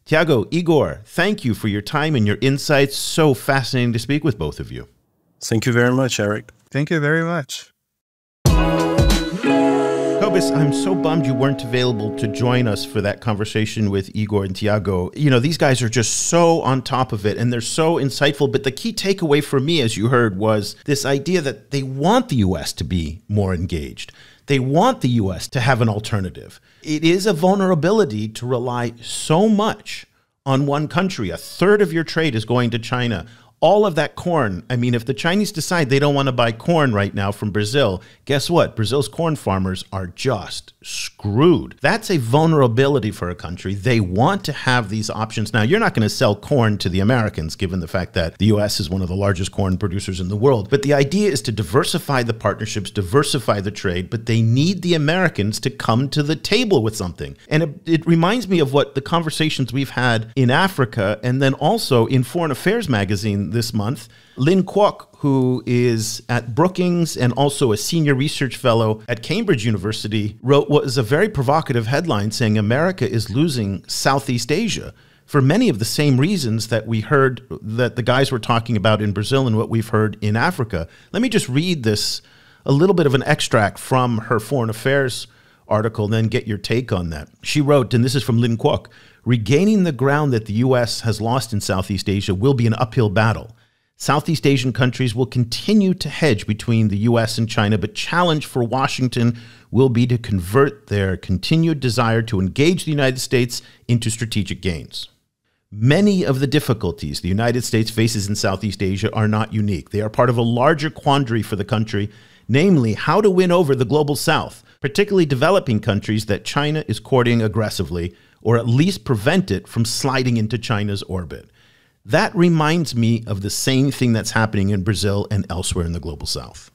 [SPEAKER 4] Thiago, Igor, thank you for your time and your insights. So fascinating to speak with both of you.
[SPEAKER 1] Thank you very much, Eric.
[SPEAKER 2] Thank you very much.
[SPEAKER 4] Cobus, I'm so bummed you weren't available to join us for that conversation with Igor and Thiago. You know, these guys are just so on top of it and they're so insightful. But the key takeaway for me, as you heard, was this idea that they want the U.S. to be more engaged. They want the U.S. to have an alternative. It is a vulnerability to rely so much on one country. A third of your trade is going to China. All of that corn, I mean, if the Chinese decide they don't want to buy corn right now from Brazil, guess what? Brazil's corn farmers are just screwed. That's a vulnerability for a country. They want to have these options. Now, you're not going to sell corn to the Americans, given the fact that the U.S. is one of the largest corn producers in the world. But the idea is to diversify the partnerships, diversify the trade, but they need the Americans to come to the table with something. And it reminds me of what the conversations we've had in Africa and then also in Foreign Affairs magazine this month. Lin Kwok, who is at Brookings and also a senior research fellow at Cambridge University, wrote what is a very provocative headline saying America is losing Southeast Asia for many of the same reasons that we heard that the guys were talking about in Brazil and what we've heard in Africa. Let me just read this, a little bit of an extract from her Foreign Affairs article, then get your take on that. She wrote, and this is from Lin Kwok, regaining the ground that the U.S. has lost in Southeast Asia will be an uphill battle. Southeast Asian countries will continue to hedge between the U.S. and China, but challenge for Washington will be to convert their continued desire to engage the United States into strategic gains. Many of the difficulties the United States faces in Southeast Asia are not unique. They are part of a larger quandary for the country, namely how to win over the global South, particularly developing countries that China is courting aggressively, or at least prevent it from sliding into China's orbit. That reminds me of the same thing that's happening in Brazil and elsewhere in the global South.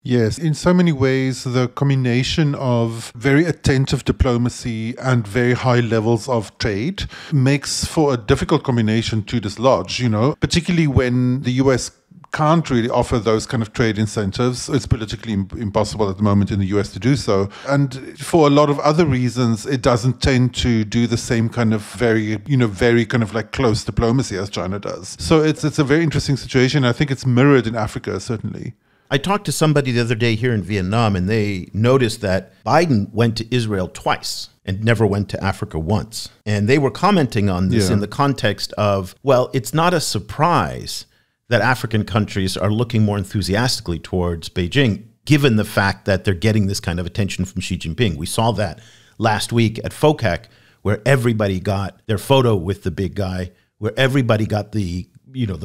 [SPEAKER 5] Yes, in so many ways, the combination of very attentive diplomacy and very high levels of trade makes for a difficult combination to dislodge, particularly when the US can't really offer those kind of trade incentives. It's politically impossible at the moment in the US to do so. And for a lot of other reasons, it doesn't tend to do the same kind of very kind of like close diplomacy as China does. So it's a very interesting situation. I think it's mirrored in Africa, certainly.
[SPEAKER 4] I talked to somebody the other day here in Vietnam, and they noticed that Biden went to Israel twice and never went to Africa once. And they were commenting on this in the context of, well, it's not a surprise that African countries are looking more enthusiastically towards Beijing, given the fact that they're getting this kind of attention from Xi Jinping. We saw that last week at FOCAC, where everybody got their photo with the big guy, where everybody got the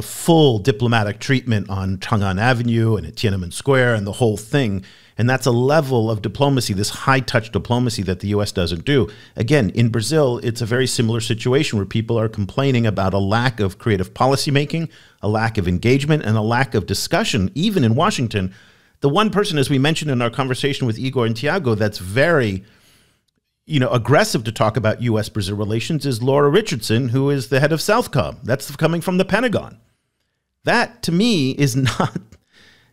[SPEAKER 4] full diplomatic treatment on Chang'an Avenue and at Tiananmen Square and the whole thing. And that's a level of diplomacy, this high-touch diplomacy that the U.S. doesn't do. Again, in Brazil, it's a very similar situation where people are complaining about a lack of creative policymaking, a lack of engagement, and a lack of discussion, even in Washington. The one person, as we mentioned in our conversation with Igor and Thiago, that's very aggressive to talk about U.S.-Brazil relations is Laura Richardson, who is the head of Southcom. That's coming from the Pentagon. That, to me, is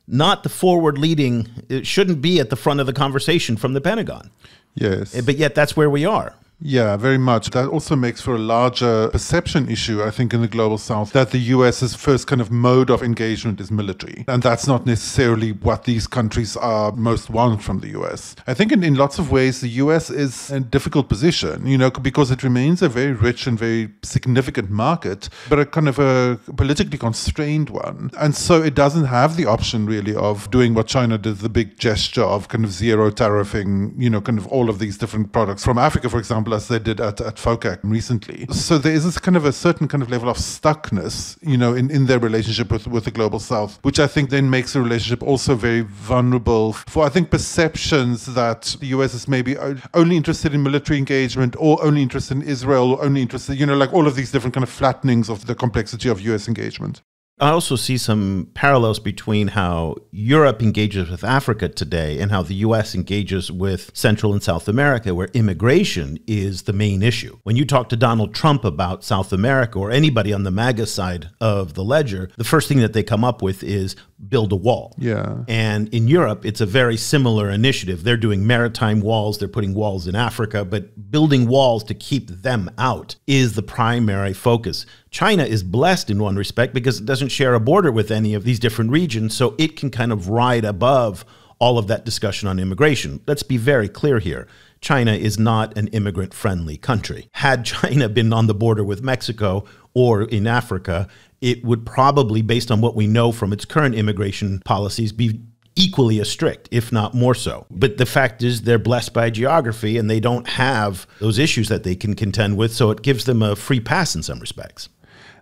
[SPEAKER 4] not the forward-leading. It shouldn't be at the front of the conversation from the Pentagon.
[SPEAKER 5] Yes.
[SPEAKER 4] But yet that's where we are.
[SPEAKER 5] Yeah, very much. That also makes for a larger perception issue, I think, in the Global South, that the US's first kind of mode of engagement is military. And that's not necessarily what these countries are most want from the US. I think in lots of ways, the US is in a difficult position, because it remains a very rich and very significant market, but a kind of a politically constrained one. And so it doesn't have the option really of doing what China did, the big gesture of kind of zero tariffing, kind of all of these different products from Africa, for example, as they did at FOCAC recently. So there is this kind of a certain kind of level of stuckness, in their relationship with the Global South, which I think then makes the relationship also very vulnerable for, I think, perceptions that the US is maybe only interested in military engagement or only interested in Israel or only interested, like all of these different kind of flattenings of the complexity of US engagement.
[SPEAKER 4] I also see some parallels between how Europe engages with Africa today and how the U.S. engages with Central and South America, where immigration is the main issue. When you talk to Donald Trump about South America or anybody on the MAGA side of the ledger, the first thing that they come up with is build a wall.
[SPEAKER 5] Yeah.
[SPEAKER 4] And in Europe, it's a very similar initiative. They're doing maritime walls. They're putting walls in Africa, but building walls to keep them out is the primary focus. China is blessed in one respect because it doesn't share a border with any of these different regions, so it can kind of ride above all of that discussion on immigration. Let's be very clear here. China is not an immigrant-friendly country. Had China been on the border with Mexico or in Africa, it would probably, based on what we know from its current immigration policies, be equally as strict, if not more so. But the fact is they're blessed by geography and they don't have those issues that they can contend with, so it gives them a free pass in some respects.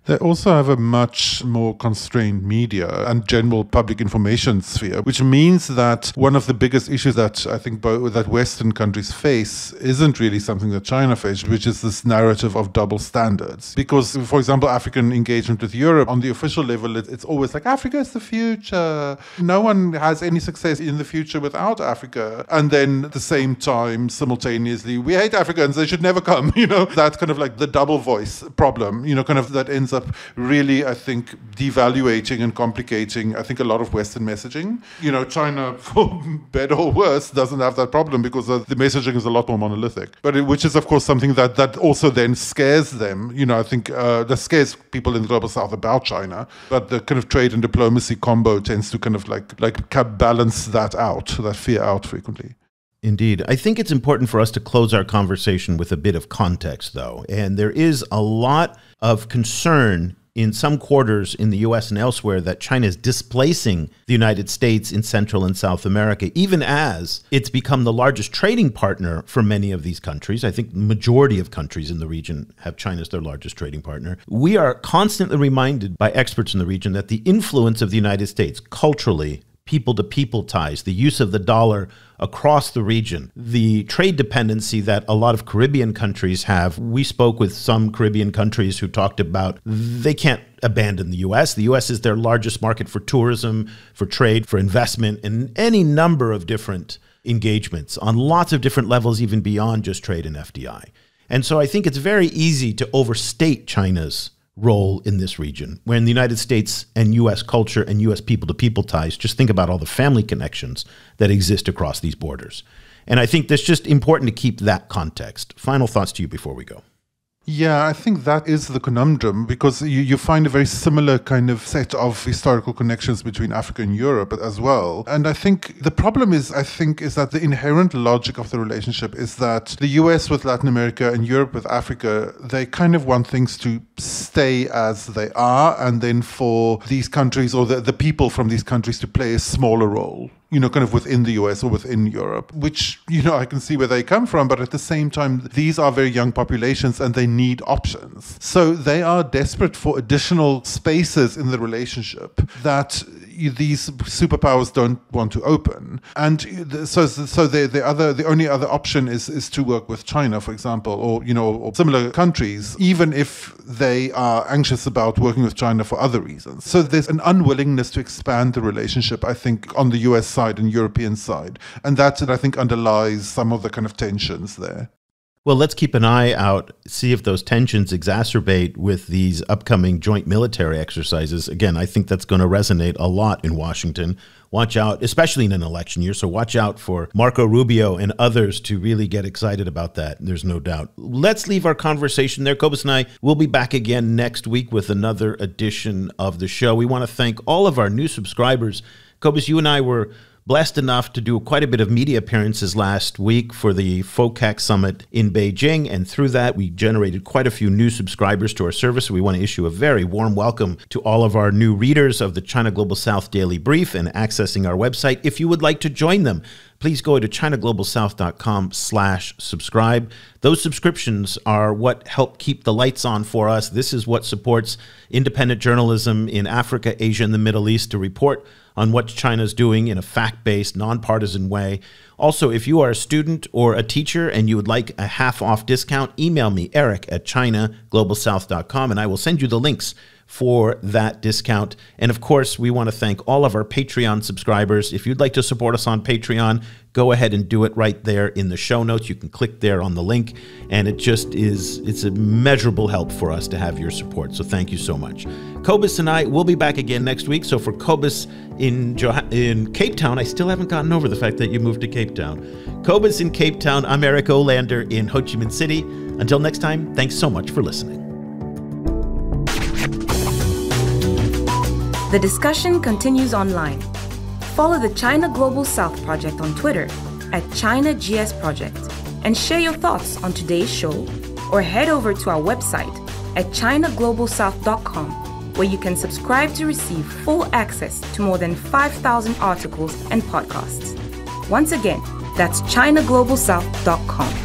[SPEAKER 5] They also have a much more constrained media and general public information sphere, which means that one of the biggest issues that I think that Western countries face isn't really something that China faced, which is this narrative of double standards. Because, for example, African engagement with Europe, on the official level, it's always like, Africa is the future. No one has any success in the future without Africa. And then at the same time, simultaneously, we hate Africans, they should never come. That kind of like the double voice problem, kind of that ends up really, I think, devaluating and complicating, I think, a lot of Western messaging. China, for better or worse, doesn't have that problem because the messaging is a lot more monolithic. But which is, of course, something that also then scares them. I think that scares people in the Global South about China. But the kind of trade and diplomacy combo tends to kind of like balance that fear out frequently.
[SPEAKER 4] Indeed. I think it's important for us to close our conversation with a bit of context, though. And there is a lot of concern in some quarters in the U.S. and elsewhere that China is displacing the United States in Central and South America, even as it's become the largest trading partner for many of these countries. I think the majority of countries in the region have China as their largest trading partner. We are constantly reminded by experts in the region that the influence of the United States culturally, people-to-people ties, the use of the dollar across the region, the trade dependency that a lot of Caribbean countries have. We spoke with some Caribbean countries who talked about they can't abandon the U.S. The U.S. is their largest market for tourism, for trade, for investment, and any number of different engagements on lots of different levels, even beyond just trade and FDI. And so I think it's very easy to overstate China's role in this region, where in the United States and U.S. culture and U.S. people-to-people ties, just think about all the family connections that exist across these borders. And I think that's just important to keep that context. Final thoughts to you before we go.
[SPEAKER 5] Yeah, I think that is the conundrum, because you find a very similar kind of set of historical connections between Africa and Europe as well. And I think the problem is that the inherent logic of the relationship is that the US with Latin America and Europe with Africa, they kind of want things to stay as they are, and then for these countries or the people from these countries to play a smaller role, kind of within the US or within Europe, which, I can see where they come from. But at the same time, these are very young populations and they need options. So they are desperate for additional spaces in the relationship that, these superpowers don't want to open. And so the only other option is to work with China, for example, or similar countries, even if they are anxious about working with China for other reasons. So there's an unwillingness to expand the relationship, I think, on the US side and European side. And that's what I think underlies some of the kind of tensions there.
[SPEAKER 4] Well, let's keep an eye out, see if those tensions exacerbate with these upcoming joint military exercises. Again, I think that's going to resonate a lot in Washington. Watch out, especially in an election year. So watch out for Marco Rubio and others to really get excited about that. There's no doubt. Let's leave our conversation there. Cobus and I will be back again next week with another edition of the show. We want to thank all of our new subscribers. Cobus, you and I were blessed enough to do quite a bit of media appearances last week for the FOCAC Summit in Beijing, and through that we generated quite a few new subscribers to our service. We want to issue a very warm welcome to all of our new readers of the China Global South Daily Brief and accessing our website. If you would like to join them, please go to ChinaGlobalSouth.com/subscribe. Those subscriptions are what help keep the lights on for us. This is what supports independent journalism in Africa, Asia, and the Middle East to report on what China's doing in a fact-based, nonpartisan way. Also, if you are a student or a teacher and you would like a half-off discount, email me, eric@ChinaGlobalSouth.com, and I will send you the links for that discount. And of course, we want to thank all of our Patreon subscribers. If you'd like to support us on Patreon, go ahead and do it right there in the show notes. You can click there on the link, and it's a measurable help for us to have your support. So thank you so much. Cobus and I will be back again next week. So for Cobus in Cape Town, I still haven't gotten over the fact that you moved to Cape Town. Cobus in Cape Town, I'm Eric Olander in Ho Chi Minh City. Until next time, thanks so much for listening.
[SPEAKER 6] The discussion continues online. Follow the China Global South Project on Twitter @ChinaGSProject and share your thoughts on today's show, or head over to our website at ChinaGlobalSouth.com, where you can subscribe to receive full access to more than 5,000 articles and podcasts. Once again, that's ChinaGlobalSouth.com.